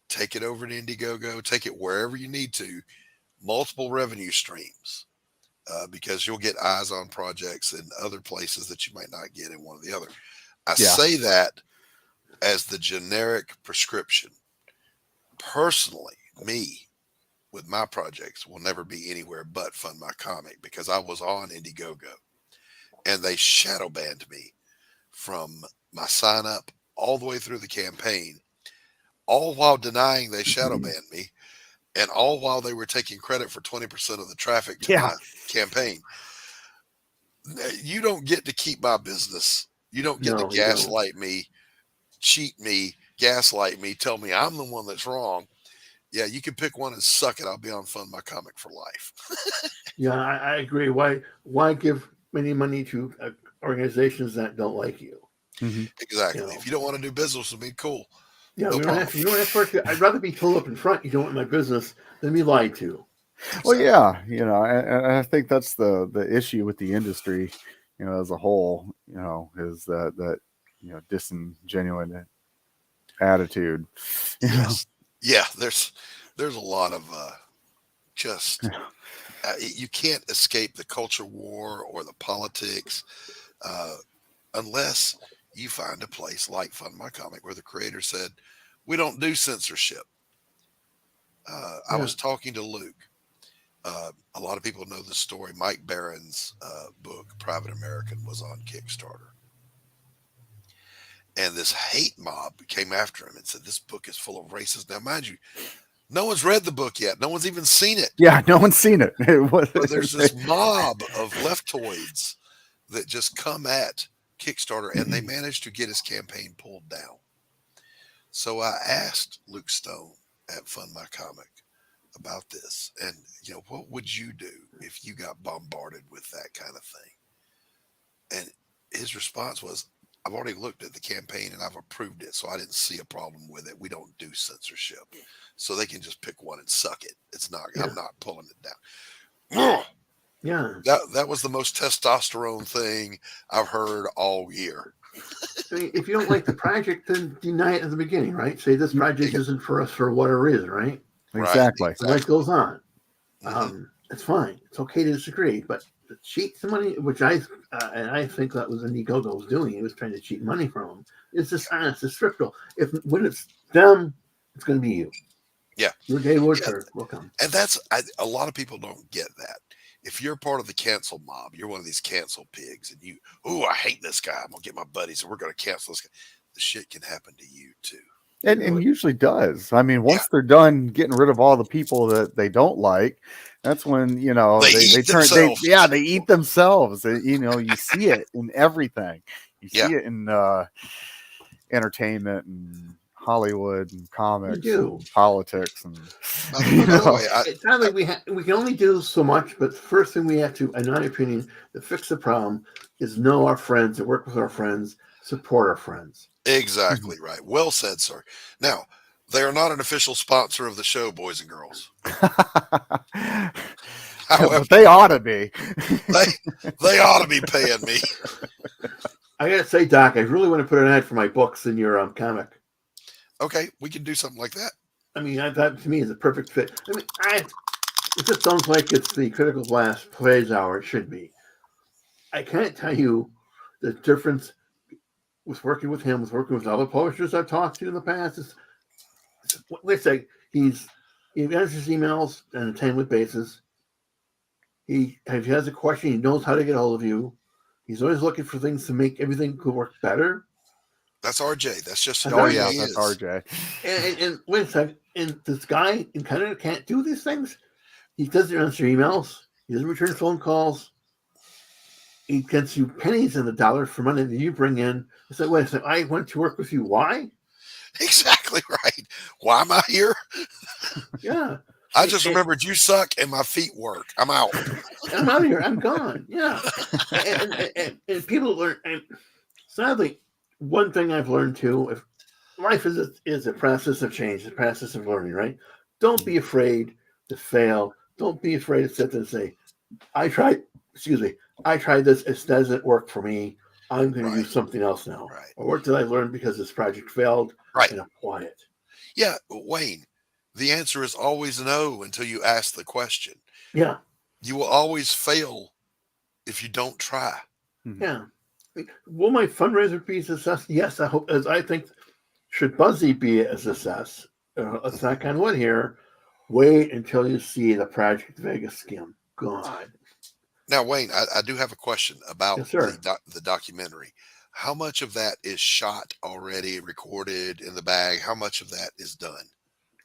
take it over to Indiegogo, take it wherever you need to, multiple revenue streams. because you'll get eyes on projects in other places that you might not get in one or the other. I Yeah. say that as the generic prescription. Personally, me, with my projects, will never be anywhere but Fund My Comic, because I was on Indiegogo and they shadow banned me from my sign up all the way through the campaign, all while denying they shadow banned me, and all while they were taking credit for 20% of the traffic to my campaign. You don't get to keep my business. You don't get to gaslight me, cheat me, gaslight me, tell me I'm the one that's wrong. Yeah, you can pick one and suck it. I'll be on Fund My Comic for life. Yeah, I agree. Why give any money to organizations that don't like you? Exactly. You know. If you don't want to do business with me, cool. Yeah, No we don't problem. have to. You don't have to work. I'd rather be told up in front you don't want my business than be lied to. Well, yeah, and I think that's the issue with the industry, as a whole, is that disingenuous attitude. Yes. Yeah, there's a lot of you can't escape the culture war or the politics unless you find a place like Fund My Comic where the creator said, we don't do censorship. I was talking to Luke. A lot of people know the story. Mike Barron's book, Private American, was on Kickstarter. And this hate mob came after him and said, this book is full of racism. Now, mind you, no one's read the book yet. No one's even seen it. Yeah, no one's seen it. But there's this mob of leftoids that just come at Kickstarter, and they managed to get his campaign pulled down. So I asked Luke Stone at Fund My Comic about this, and what would you do if you got bombarded with that kind of thing? And his response was, I've already looked at the campaign and I've approved it, so I didn't see a problem with it. We don't do censorship, so they can just pick one and suck it. It's not. I'm not pulling it down. Yeah, that was the most testosterone thing I've heard all year. I mean, if you don't like the project, then deny it at the beginning, right? Say this project isn't for us for whatever reason, right? Exactly. The life goes on. It's fine. It's okay to disagree, but to cheat the money, which I think that was Indiegogo was doing. He was trying to cheat money from them. It's dishonest. It's scriptural. When it's them, it's going to be you. Yeah. Your day will come. And that's a lot of people don't get that. If you're part of the cancel mob, you're one of these cancel pigs, and I hate this guy. I'm gonna get my buddies, and we're gonna cancel this guy. The shit can happen to you too. And usually does. I mean, once they're done getting rid of all the people that they don't like, that's when they eat themselves. You see it in everything. You see it in entertainment and Hollywood and comics, and politics, and It sounds like we can only do so much. But the first thing we have to, in my opinion, to fix the problem is know our friends, and work with our friends, support our friends. Exactly right. Well said, sir. Now, they are not an official sponsor of the show, boys and girls. However, but they ought to be. they ought to be paying me. I gotta say, Doc, I really want to put an ad for my books in your comic. Okay, we can do something like that. I mean, that to me is a perfect fit. I mean, it just sounds like it's the Critical Blast Plays Hour. It should be. I can't tell you the difference with working with him, with working with other publishers I've talked to in the past. Let's say he answers emails on a timely basis. If he has a question, he knows how to get a hold of you. He's always looking for things to make everything could work better. That's RJ. That's just that's RJ. And wait a second. And this guy in Canada can't do these things. He doesn't answer emails. He doesn't return phone calls. He gets you pennies in the dollars for money that you bring in. It's like, wait a second, I went to work with you. Why? Exactly right. Why am I here? Yeah. I just remembered you suck and my feet work. I'm out. I'm out of here. I'm gone. Yeah. and people learn. And sadly, one thing I've learned too, if life is a process of change, a process of learning, right? Don't be afraid to fail. Don't be afraid to sit there and say, I tried this. It doesn't work for me. I'm going to do something else now. Right. Or what did I learn because this project failed? Right. And apply it. Yeah, Wayne, the answer is always no until you ask the question. Yeah. You will always fail if you don't try. Yeah. Will my fundraiser be a success? Yes, I hope. As I think, should Buzzy be a success? Let's not kind of one here. Wait until you see the Project Vegas skim. God. Now, Wayne, I do have a question about Yes, sir. the documentary. How much of that is shot already, recorded in the bag? How much of that is done?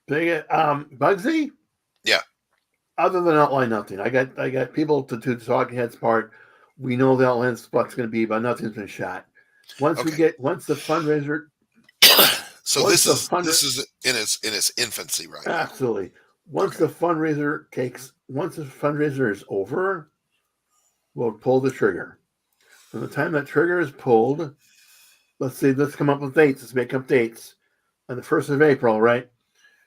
Bugsy? Yeah. Other than outline, nothing. I got people to do the talking heads part. We know the outline spot's going to be, but nothing's been shot. Once the fundraiser. So this is in its infancy right now. Absolutely. Once the fundraiser is over, we'll pull the trigger. From the time that trigger is pulled, let's come up with dates. Let's make up dates. On the 1st of April, right?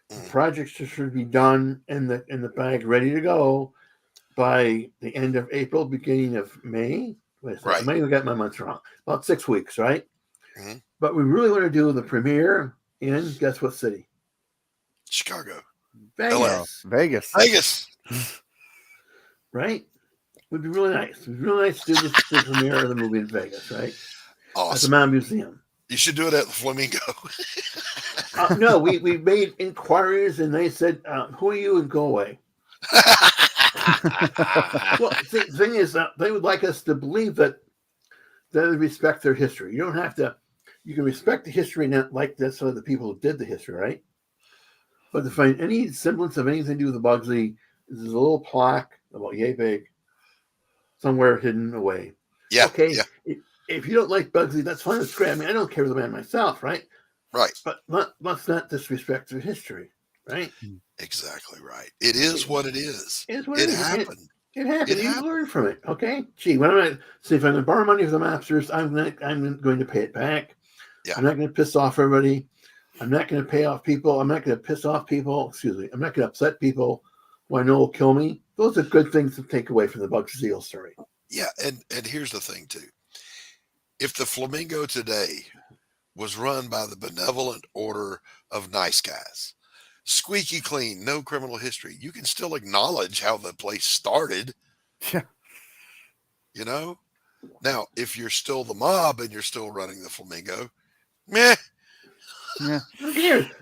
The project should be done in the bag, ready to go by the end of April, beginning of May. Wait a second. Right. I may have got my months wrong. About 6 weeks, right? Mm-hmm. But we really want to do the premiere in guess what city? Chicago. Vegas. Vegas. Right? Would be really nice. It would be really nice to do the premiere of the movie in Vegas, right? Awesome. At the Mountain Museum. You should do it at the Flamingo. No, we made inquiries and they said, who are you, and go away. Well, the thing is, they would like us to believe that they respect their history. You don't have to. You can respect the history, not like that's some of the people who did the history, right? But to find any semblance of anything to do with the Bugsy, there's a little plaque about yay big somewhere hidden away. Yeah. Okay. Yeah. If you don't like Bugsy, that's fine. It's great. I mean, I don't care for the man myself, right? Right. But let's not disrespect their history, right? Exactly right. It is what it is. It is what it is. happened. It happened. You learn from it. Okay. Gee, when I'm if I'm going to borrow money from the masters, I'm going to pay it back. Yeah. I'm not going to piss off everybody. I'm not going to pay off people. I'm not going to piss off people. Excuse me. I'm not going to upset people who I know will kill me. Those are good things to take away from the Bugsy Seal story. Yeah, and here's the thing too. If the Flamingo today was run by the benevolent order of nice guys, squeaky clean, no criminal history, you can still acknowledge how the place started. Yeah. You know? Now, if you're still the mob and you're still running the Flamingo, meh. Yeah.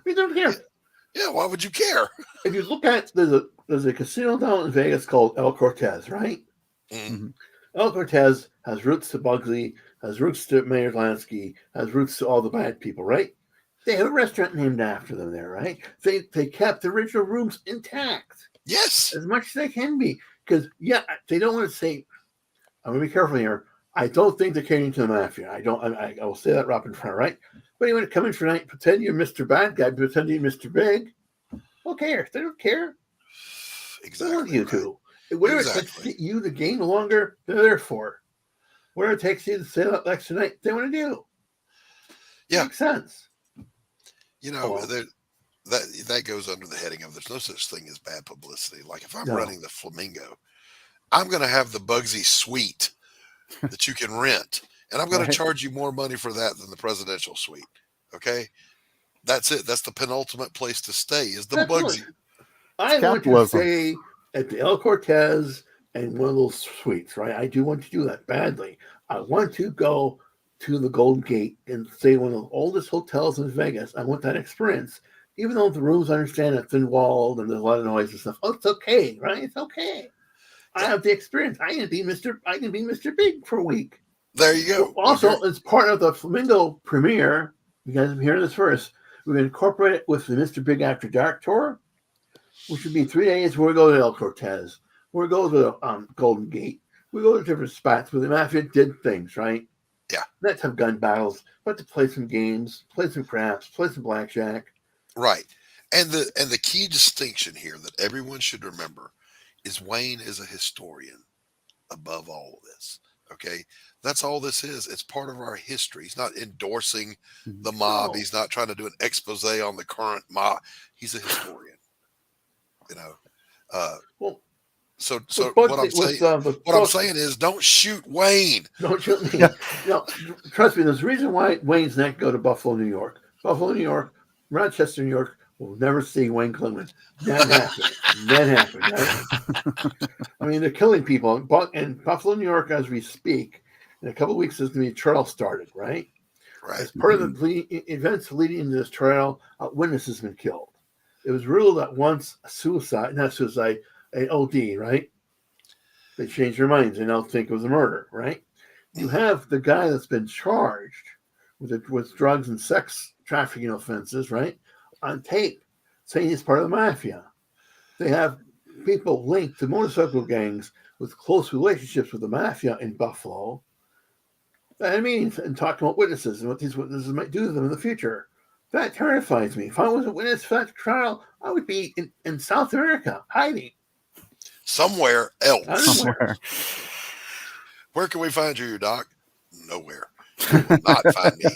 We don't care. Yeah, why would you care? If you look at there's a casino down in Vegas called El Cortez, right? Mm-hmm. El Cortez has roots to Bugsy, has roots to Mayor Lansky, has roots to all the bad people, right? They have a restaurant named after them there, right? They kept the original rooms intact. Yes. As much as they can be. Because, they don't want to say, I'm going to be careful here. I don't think they're catering to the mafia. I will say that right up in front, right? But you want to come in for a night, pretend you're Mr. Bad Guy, pretend you're Mr. Big. Who cares? They don't care. Exactly. They want you to. Whatever it takes to get you to gain longer, they're there for. Whatever it takes you to stay up next night, they want to do. Yeah. Makes sense. You know, that goes under the heading of there's no such thing as bad publicity. Like if I'm running the Flamingo, I'm going to have the Bugsy suite that you can rent. And I'm going to charge you more money for that than the presidential suite. Okay? That's it. That's the penultimate place to stay is the Bugsy. I want to stay at the El Cortez and one of those suites, right? I do want to do that badly. I want to go to the Golden Gate and stay one of the oldest hotels in Vegas. I want that experience. Even though the rooms, I understand, are thin-walled and there's a lot of noise and stuff. Oh, it's okay, right? It's okay. I have the experience. I can be Mr. Big for a week. There you go. Also, as part of the Flamingo premiere, you guys are hearing this first, we're going to incorporate it with the Mr. Big After Dark tour, which would be 3 days where we go to El Cortez, where we go to the Golden Gate, we go to different spots where the mafia did things, right? Yeah. Not to have gun battles, but to play some games, play some craps, play some blackjack. Right. And the key distinction here that everyone should remember is Wayne is a historian above all of this. Okay. That's all this is. It's part of our history. He's not endorsing the mob. No. He's not trying to do an expose on the current mob. He's a historian, you know? So what I'm saying is don't shoot Wayne. Don't shoot me. No, trust me. There's a reason why Wayne's not go to Buffalo, New York. Buffalo, New York, Rochester, New York, We'll never see Wayne Clingman. That happened. That happened. Right? I mean, they're killing people in Buffalo, New York, as we speak. In a couple of weeks, there's going to be a trail started, right? Right. As part of the events leading into this trail, a witness has been killed. It was ruled at once an OD, right? They changed their minds. They now think it was a murder, right? You have the guy that's been charged with drugs and sex trafficking offenses, right, on tape, saying he's part of the mafia. They have people linked to motorcycle gangs with close relationships with the mafia in Buffalo. I mean, and talking about witnesses and what these witnesses might do to them in the future. That terrifies me. If I was a witness for that trial, I would be in South America hiding. Somewhere else. Somewhere. Where can we find you, Doc? Nowhere. You will not find me.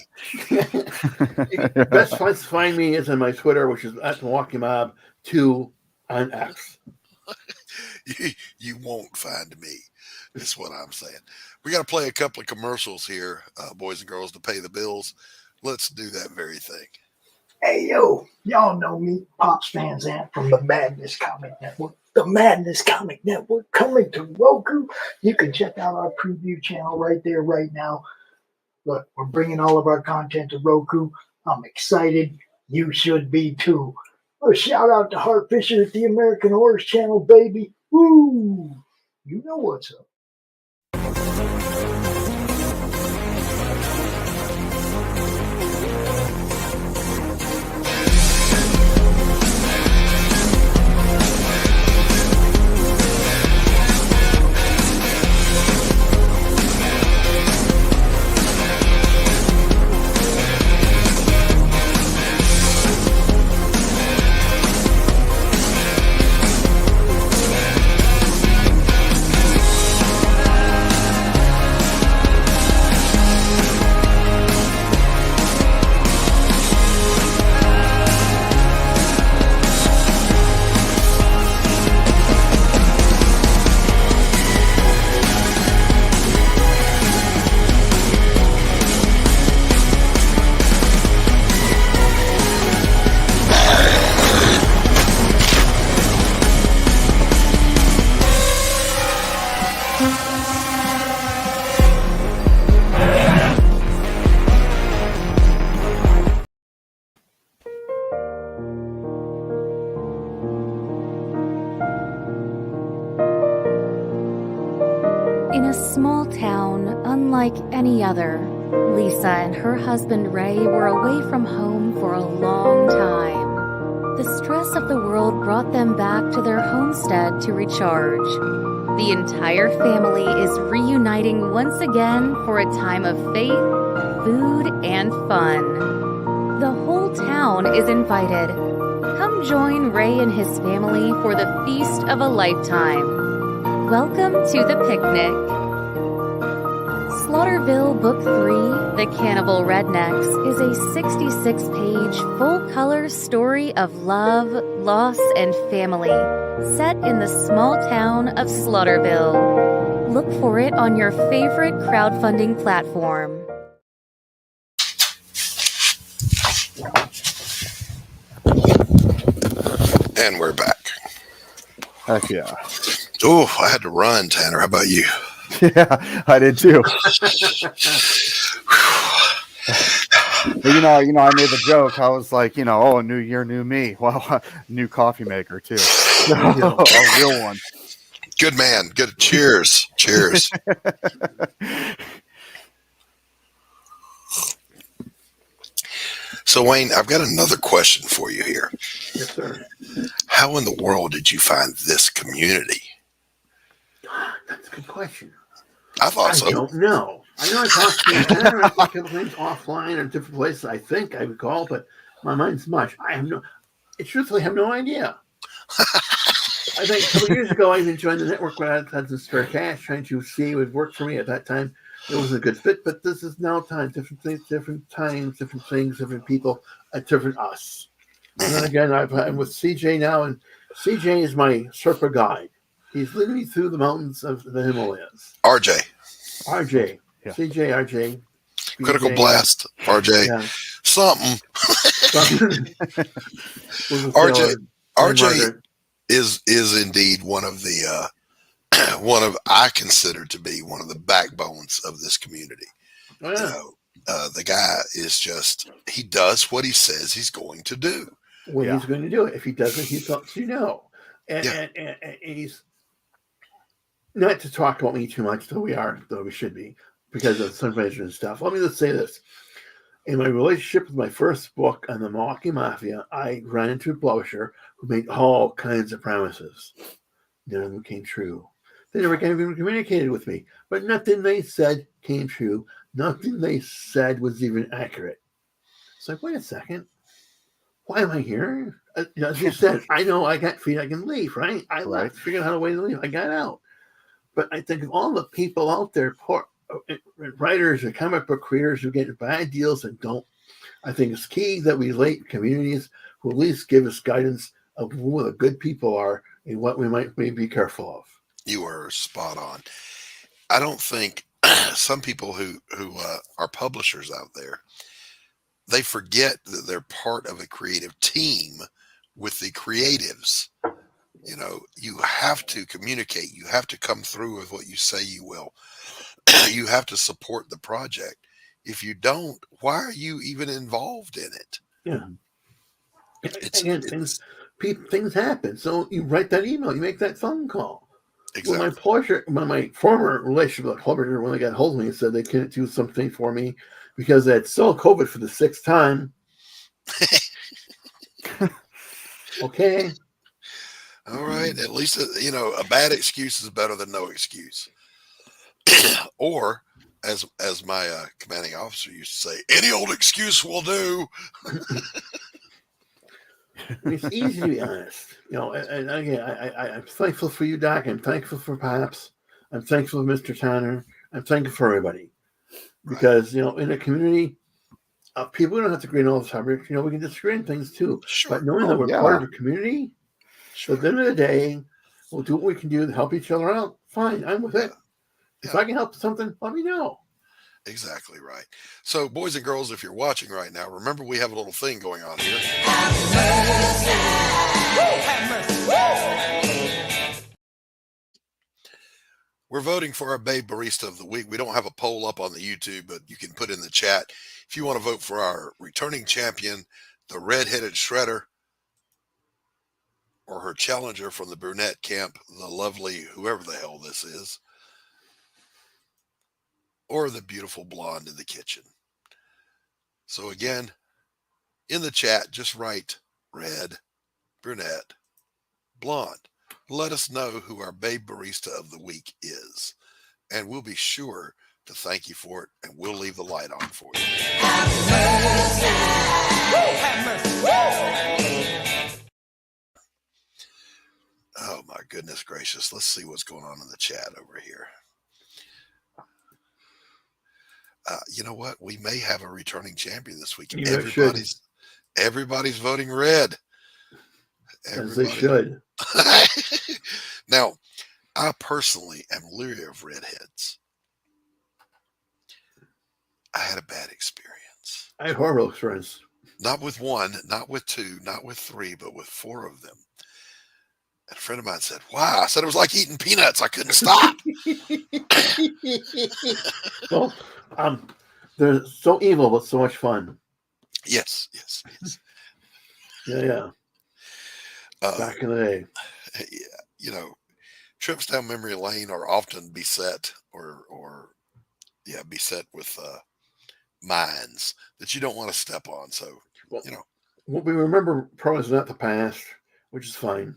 Best place to find me is on my Twitter, which is at Milwaukee Mob 2 on X. You won't find me. That's what I'm saying. We got to play a couple of commercials here, boys and girls, to pay the bills. Let's do that very thing. Hey, yo, y'all know me, Pops Van Zandt from the Madness Comic Network. The Madness Comic Network coming to Roku. You can check out our preview channel right there, right now. Look, we're bringing all of our content to Roku. I'm excited. You should be too. A shout out to Hart Fisher at the American Horror Channel, baby. Woo! You know what's up. In a small town, unlike any other, Lisa and her husband Ray were away from home for a long time. The stress of the world brought them back to their homestead to recharge. The entire family is reuniting once again for a time of faith, food, and fun. The whole town is invited. Come join Ray and his family for the feast of a lifetime. Welcome to the picnic. Slaughterville Book 3, The Cannibal Rednecks, is a 66-page, full-color story of love, loss, and family, set in the small town of Slaughterville. Look for it on your favorite crowdfunding platform. And we're back. Heck yeah. Oh, I had to run, Tanner. How about you? Yeah, I did too. But, I made the joke. I was like, a new year, new me. Well, new coffee maker too. A real one. Good man. Good. Cheers. Cheers. So, Wayne, I've got another question for you here. Yes, sir. How in the world did you find this community? That's a good question. I thought so. I don't know. I know I talked to Tanner a couple of things offline or different places. I think I recall, but my mind's mush. I truthfully have no idea. I think a couple of years ago, I even joined the network when I had some spare cash, trying to see what would work for me at that time. It wasn't a good fit, but this is now time. Different things, different times, different things, different people, a different us. And then again, I'm with CJ now, and CJ is my Sherpa guide. He's leading me through the mountains of the Himalayas. RJ. RJ. Yeah. CJ, RJ. Critical Blast, RJ. Yeah. something. RJ is indeed one of the I consider to be one of the backbones of this community. Oh, yeah. You know, the guy is just, he does what he says he's going to do. When he's going to do it. If he doesn't, he lets you know. And he's not to talk about me too much, though we should be, because of sunflower and stuff. Let me just say this. In my relationship with my first book on the Milwaukee Mafia, I ran into a publisher who made all kinds of promises. None of them came true. They never even communicated with me, but nothing they said came true. Nothing they said was even accurate. It's like, wait a second. Why am I here? As you said, I know I got feet, I can leave, right? I left, figured out a way to leave. I got out. But I think of all the people out there, poor writers and comic book creators who get bad deals and don't. I think it's key that we relate communities who at least give us guidance of who the good people are and what we might be careful of. You are spot on. I don't think some people who are publishers out there, they forget that they're part of a creative team with the creatives. You know, you have to communicate. You have to come through with what you say you will. You have to support the project. If you don't, why are you even involved in it? Yeah. Things happen. So you write that email, you make that phone call. Exactly. When my former relationship with the publisher, when they got hold of me and said they couldn't do something for me because they had still COVID for the 6th time. Okay. All right. At least, you know, a bad excuse is better than no excuse. Or, as my commanding officer used to say, any old excuse will do. It's easy to be honest, you know. And again, I'm thankful for you, Doc. I'm thankful for Pops. I'm thankful for Mr. Tanner. I'm thankful for everybody because you know, in a community, people don't have to agree on all the subjects. You know, we can disagree on things too. Sure. But knowing that we're part of a community, so at the end of the day, we'll do what we can do to help each other out. Fine, I'm with it. If I can help with something, let me know. Exactly right. So, boys and girls, if you're watching right now, remember we have a little thing going on here. We're voting for our Babe Barista of the Week. We don't have a poll up on the YouTube, but you can put in the chat if you want to vote for our returning champion, the red-headed shredder, or her challenger from the brunette camp, the lovely whoever the hell this is, or the beautiful blonde in the kitchen. So again, in the chat, just write red, brunette, blonde. Let us know who our Babe Barista of the Week is, and we'll be sure to thank you for it, and we'll leave the light on for you. Oh my goodness gracious. Let's see what's going on in the chat over here. You know what? We may have a returning champion this week. Everybody's voting red. As they should. Now, I personally am leery of redheads. I had a bad experience. I had horrible experience. Not with one, not with two, not with three, but with 4 of them. And a friend of mine said, wow. I said it was like eating peanuts. I couldn't stop. Well, they're so evil, but so much fun. Yes. Yeah. Back in the day. You know, trips down memory lane are often beset beset with mines that you don't want to step on. So, you know. What we remember probably is not the past, which is fine.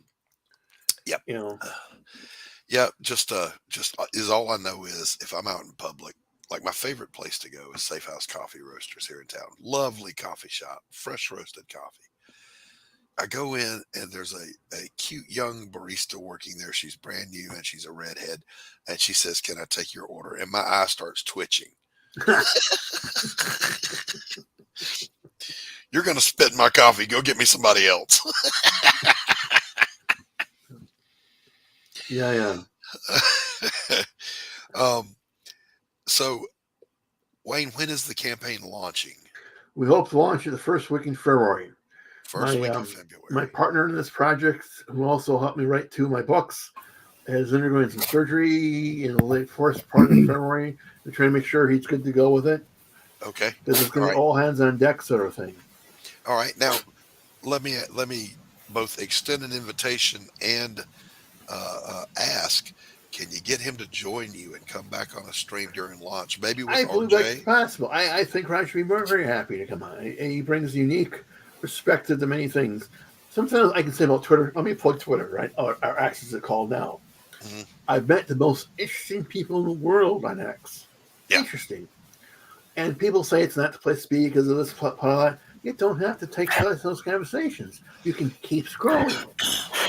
Yep. You know. Yeah, just is all I know is if I'm out in public, like my favorite place to go is Safe House Coffee Roasters here in town. Lovely coffee shop, fresh roasted coffee. I go in and there's a cute young barista working there. She's brand new and she's a redhead. And she says, "Can I take your order?" And my eye starts twitching. You're going to spit in my coffee. Go get me somebody else. Yeah. So, Wayne, when is the campaign launching? We hope to launch it the first week in February. First week of February. My partner in this project, who also helped me write 2 of my books, is undergoing some surgery in the late first part of February. We're trying to make sure he's good to go with it. Okay. This is going to be all hands on deck sort of thing. All right. Now, let me both extend an invitation and ask, can you get him to join you and come back on a stream during launch? Maybe with I believe RJ? that's possible. I think Raj would be very, very happy to come on. He brings unique perspective to many things. Sometimes I can say about Twitter, let me plug Twitter, right? Or X is it called now. Mm-hmm. I've met the most interesting people in the world on X. Yeah. Interesting. And people say it's not the place to be because of this plot. You don't have to take those conversations. You can keep scrolling.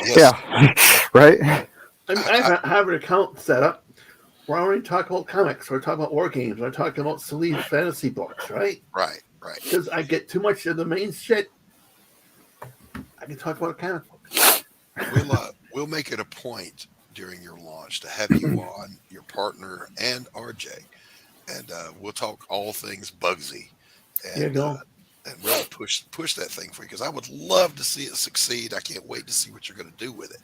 Yes. Yeah, right. I mean, I have an account set up where I already talk about comics, or talk about war games, or talk about silly fantasy books, right? Right. Because I get too much of the main shit. I can talk about a comic book. We'll make it a point during your launch to have you on, your partner, and RJ, and we'll talk all things Bugsy. And, There you go. And really push that thing for you, because I would love to see it succeed. I can't wait to see what you're going to do with it.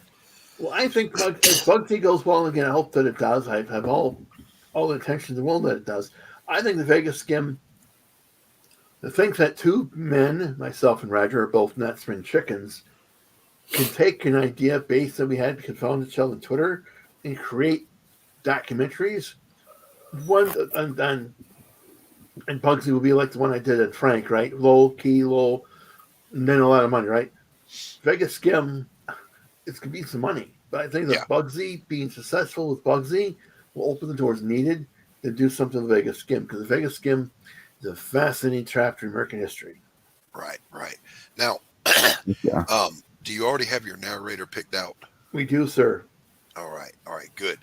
Well, I think if Bugsy goes well again, I hope that it does. I have all the intention in the world that it does. I think the Vegas Skim, the things that 2 men, myself and Roger, are both Netsman chickens, can take an idea base that we had confound each other on Twitter and create documentaries. One and Bugsy will be like the one I did at Frank, right? Low, and then a lot of money, right? Vegas Skim, it's going to be some money. But I think that Bugsy, being successful with Bugsy, will open the doors needed to do something with Vegas Skim. Because the Vegas Skim is a fascinating chapter in American history. Right. Now, do you already have your narrator picked out? We do, sir. All right, good.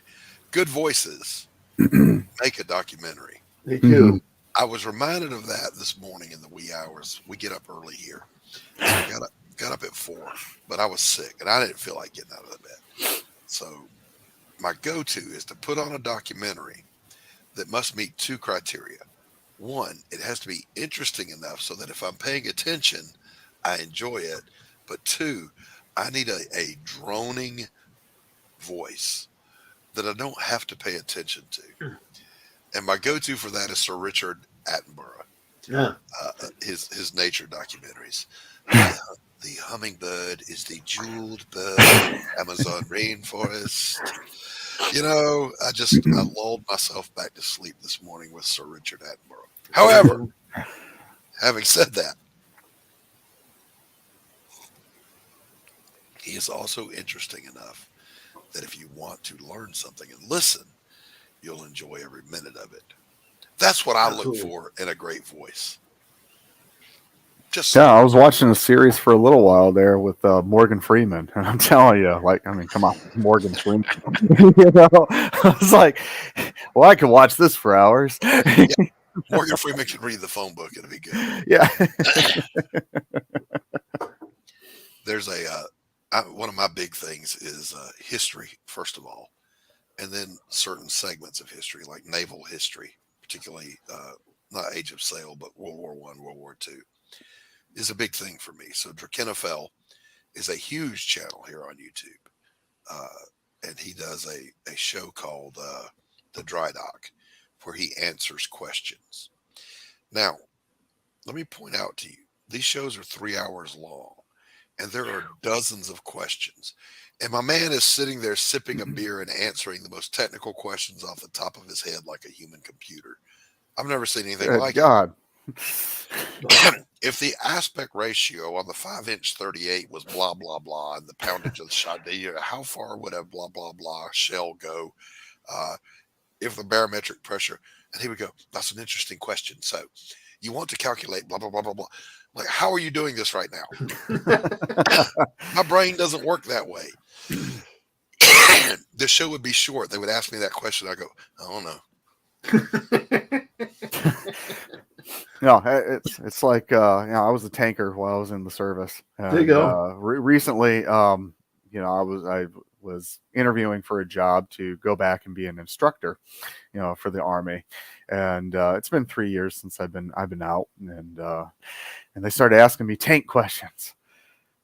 Good voices make a documentary. They do. I was reminded of that this morning in the wee hours. We get up early here. I got up at 4, but I was sick and I didn't feel like getting out of the bed. So my go-to is to put on a documentary that must meet 2 criteria. 1, it has to be interesting enough so that if I'm paying attention, I enjoy it. But 2, I need a droning voice that I don't have to pay attention to. And my go-to for that is Sir Richard Attenborough. Yeah. His nature documentaries. The hummingbird is the jeweled bird of the Amazon rainforest. I lulled myself back to sleep this morning with Sir Richard Attenborough. However, having said that, he is also interesting enough that if you want to learn something and listen, you'll enjoy every minute of it. That's what I look for in a great voice. I was watching a series for a little while there with Morgan Freeman, and I'm telling you, come on, Morgan Freeman. I was like, well, I could watch this for hours. Yeah. Morgan Freeman can read the phone book; it'll be good. Yeah. There's one of my big things is history, first of all, and then certain segments of history, like naval history, particularly not Age of Sail, but World War I, World War II, is a big thing for me. So Drakenophel is a huge channel here on YouTube, and he does a show called The Dry Dock, where he answers questions. Now, let me point out to you, these shows are 3 hours long, and there are dozens of questions. And my man is sitting there sipping a beer and answering the most technical questions off the top of his head like a human computer. I've never seen anything like it. If the aspect ratio on the 5-inch 38 was blah, blah, blah, and the poundage of the shot, how far would a blah, blah, blah shell go? If the barometric pressure, and he would go, that's an interesting question. So you want to calculate blah, blah, blah, blah, blah. Like, how are you doing this right now? My brain doesn't work that way. The show would be short. They would ask me that question. I go, I don't know. No, it's like I was a tanker while I was in the service. And, there you go. Recently, I was interviewing for a job to go back and be an instructor, for the Army. And it's been 3 years since I've been out, and they started asking me tank questions,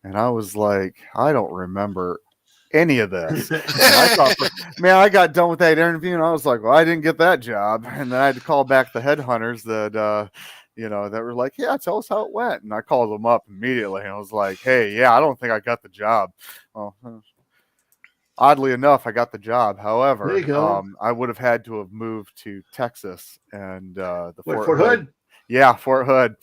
and I was like, I don't remember any of this. And I thought, man, I got done with that interview, and I was like, well, I didn't get that job. And then I had to call back the headhunters that that were like, yeah, tell us how it went. And I called them up immediately, and I was like, hey, yeah, I don't think I got the job. Well, oddly enough, I got the job. However, there you go. I would have had to have moved to Texas and Fort Hood. Yeah, Fort Hood.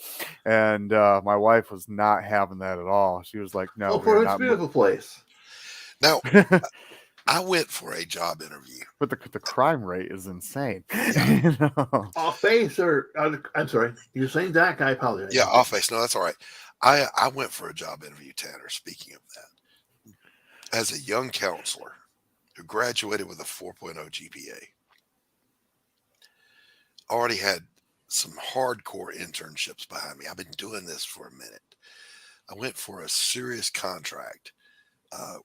And my wife was not having that at all. She was like, no. Fort Hood's a beautiful place. Now, I went for a job interview. But the crime rate is insane. Off base, or I'm sorry, you're saying Dak? I apologize. Yeah, off base. No, that's all right. I went for a job interview, Tanner, speaking of that. As a young counselor who graduated with a 4.0 GPA, already had some hardcore internships behind me. I've been doing this for a minute. I went for a serious contract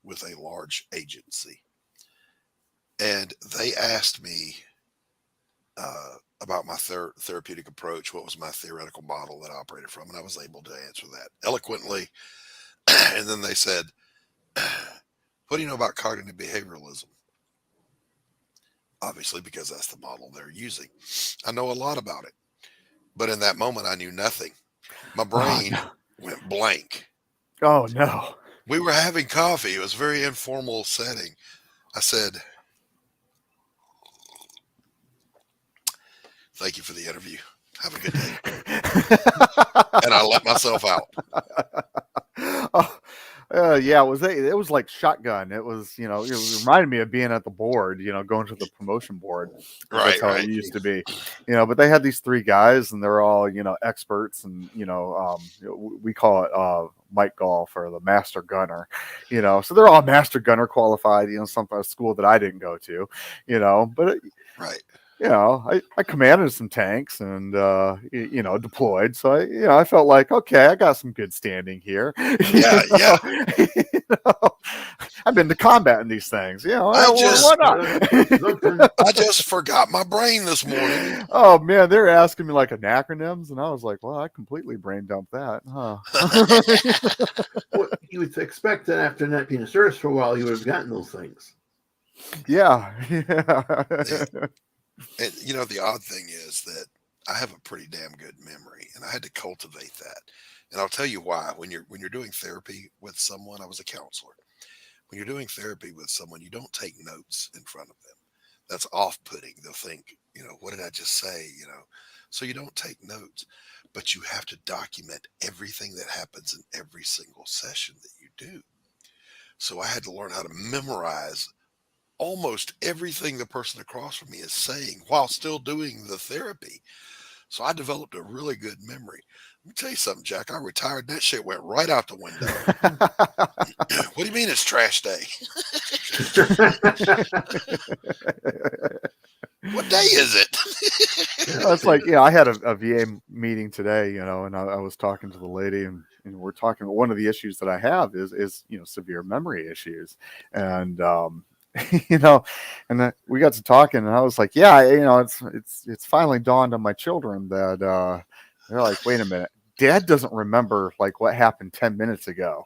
with a large agency. And they asked me about my therapeutic approach, what was my theoretical model that I operated from, and I was able to answer that eloquently. And then they said, what do you know about cognitive behavioralism? Obviously, because that's the model they're using. I know a lot about it. But in that moment, I knew nothing. My brain went blank. Oh, no. We were having coffee. It was a very informal setting. I said, thank you for the interview. Have a good day. And I let myself out. Yeah, it was like shotgun. It was, it reminded me of being at the board, going to the promotion board. That's how it used to be, but they had these 3 guys, and they're all, experts, and, we call it Mike Golf, or the master gunner, so they're all master gunner qualified, some school that I didn't go to, but right. I commanded some tanks and, deployed. So I felt like, okay, I got some good standing here. Yeah. I've been to combat in these things. I I just forgot my brain this morning. Oh man, they're asking me like acronyms, and I was like, well, I completely brain dumped that. Huh? Well, you would expect that after not being a service for a while, you would have gotten those things. Yeah. And the odd thing is that I have a pretty damn good memory, and I had to cultivate that. And I'll tell you why. When you're doing therapy with someone, I was a counselor. When you're doing therapy with someone, you don't take notes in front of them. That's off-putting. They'll think, what did I just say? So you don't take notes, but you have to document everything that happens in every single session that you do. So I had to learn how to memorize almost everything the person across from me is saying while still doing the therapy. So I developed a really good memory. Let me tell you something, Jack. I retired. That shit went right out the window. What do you mean it's trash day? What day is it? It's like, I had a VA meeting today, and I was talking to the lady, and we're talking. One of the issues that I have is severe memory issues, and and then we got to talking, and I was like, yeah, it's finally dawned on my children that they're like, wait a minute, Dad doesn't remember like what happened 10 minutes ago.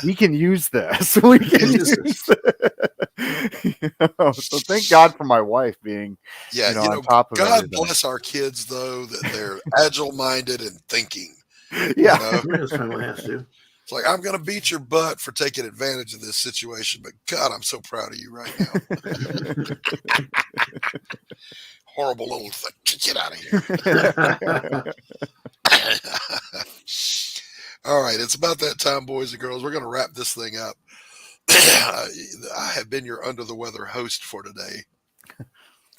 We can use this. We can use this. So thank God for my wife being, on top of it. God bless our kids, though, that they're agile-minded and thinking. Yeah. It's like, I'm going to beat your butt for taking advantage of this situation, but God, I'm so proud of you right now. Horrible little thing. Get out of here. All right. It's about that time, boys and girls. We're going to wrap this thing up. I have been your under the weather host for today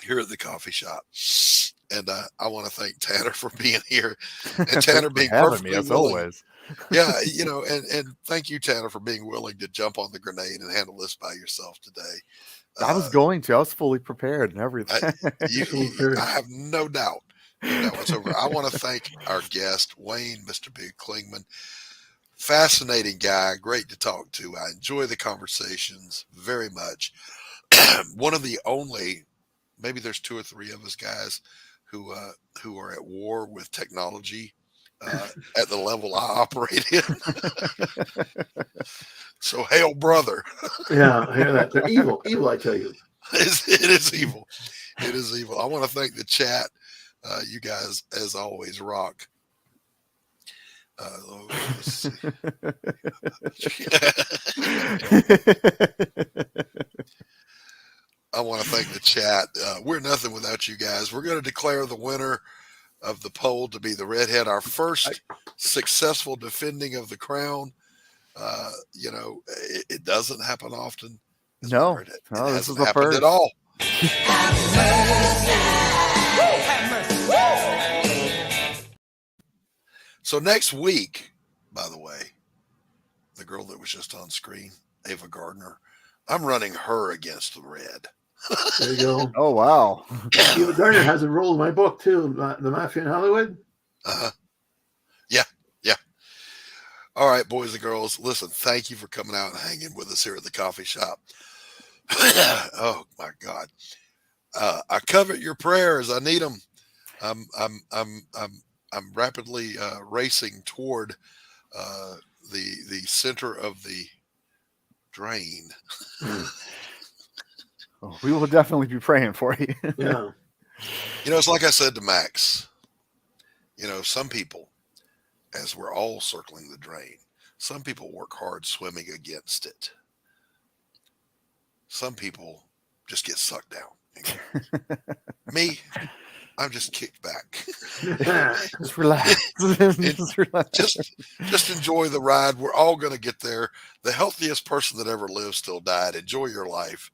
here at the coffee shop. And I want to thank Tanner for being here, and Tanner being perfectly as willing. Always. Yeah, and thank you, Tanner, for being willing to jump on the grenade and handle this by yourself today. I was going to. I was fully prepared and everything. I have no doubt whatsoever. I want to thank our guest, Wayne, Mr. Big Clingman, Fascinating guy, great to talk to. I enjoy the conversations very much. One of the only, maybe there's 2 or 3 of us guys who are at war with technology at the level I operate in. So hail, brother. Yeah, I hear that. They're evil. Evil, I tell you. It is evil. It is evil. I want to thank the chat. You guys, as always, rock. Let's see. I want to thank the chat. We're nothing without you guys. We're going to declare the winner of the poll to be the redhead, our first successful defending of the crown. It doesn't happen often. No, it this is hasn't the happened first at all. So next week, by the way, the girl that was just on screen, Ava Gardner, I'm running her against the red. There you go. Oh, wow. Ava Gardner has a role in my book, too, The Mafia in Hollywood. Yeah. All right, boys and girls, listen, thank you for coming out and hanging with us here at the coffee shop. Oh, my God. I covet your prayers. I need them. I'm rapidly racing toward the center of the drain. Oh, we will definitely be praying for you. Yeah. It's like I said to Max. Some people, as we're all circling the drain, some people work hard swimming against it. Some people just get sucked down. Me, I'm just kicked back. Just relax. Just relax. Just enjoy the ride. We're all going to get there. The healthiest person that ever lived still died. Enjoy your life.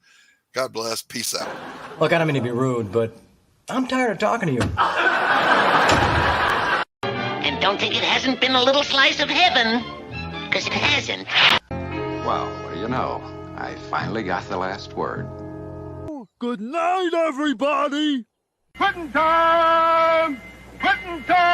God bless. Peace out. Look, I don't mean to be rude, but I'm tired of talking to you. And don't think it hasn't been a little slice of heaven, because it hasn't. Well, what do you know? I finally got the last word. Good night, everybody! Quitting time! Quitting time!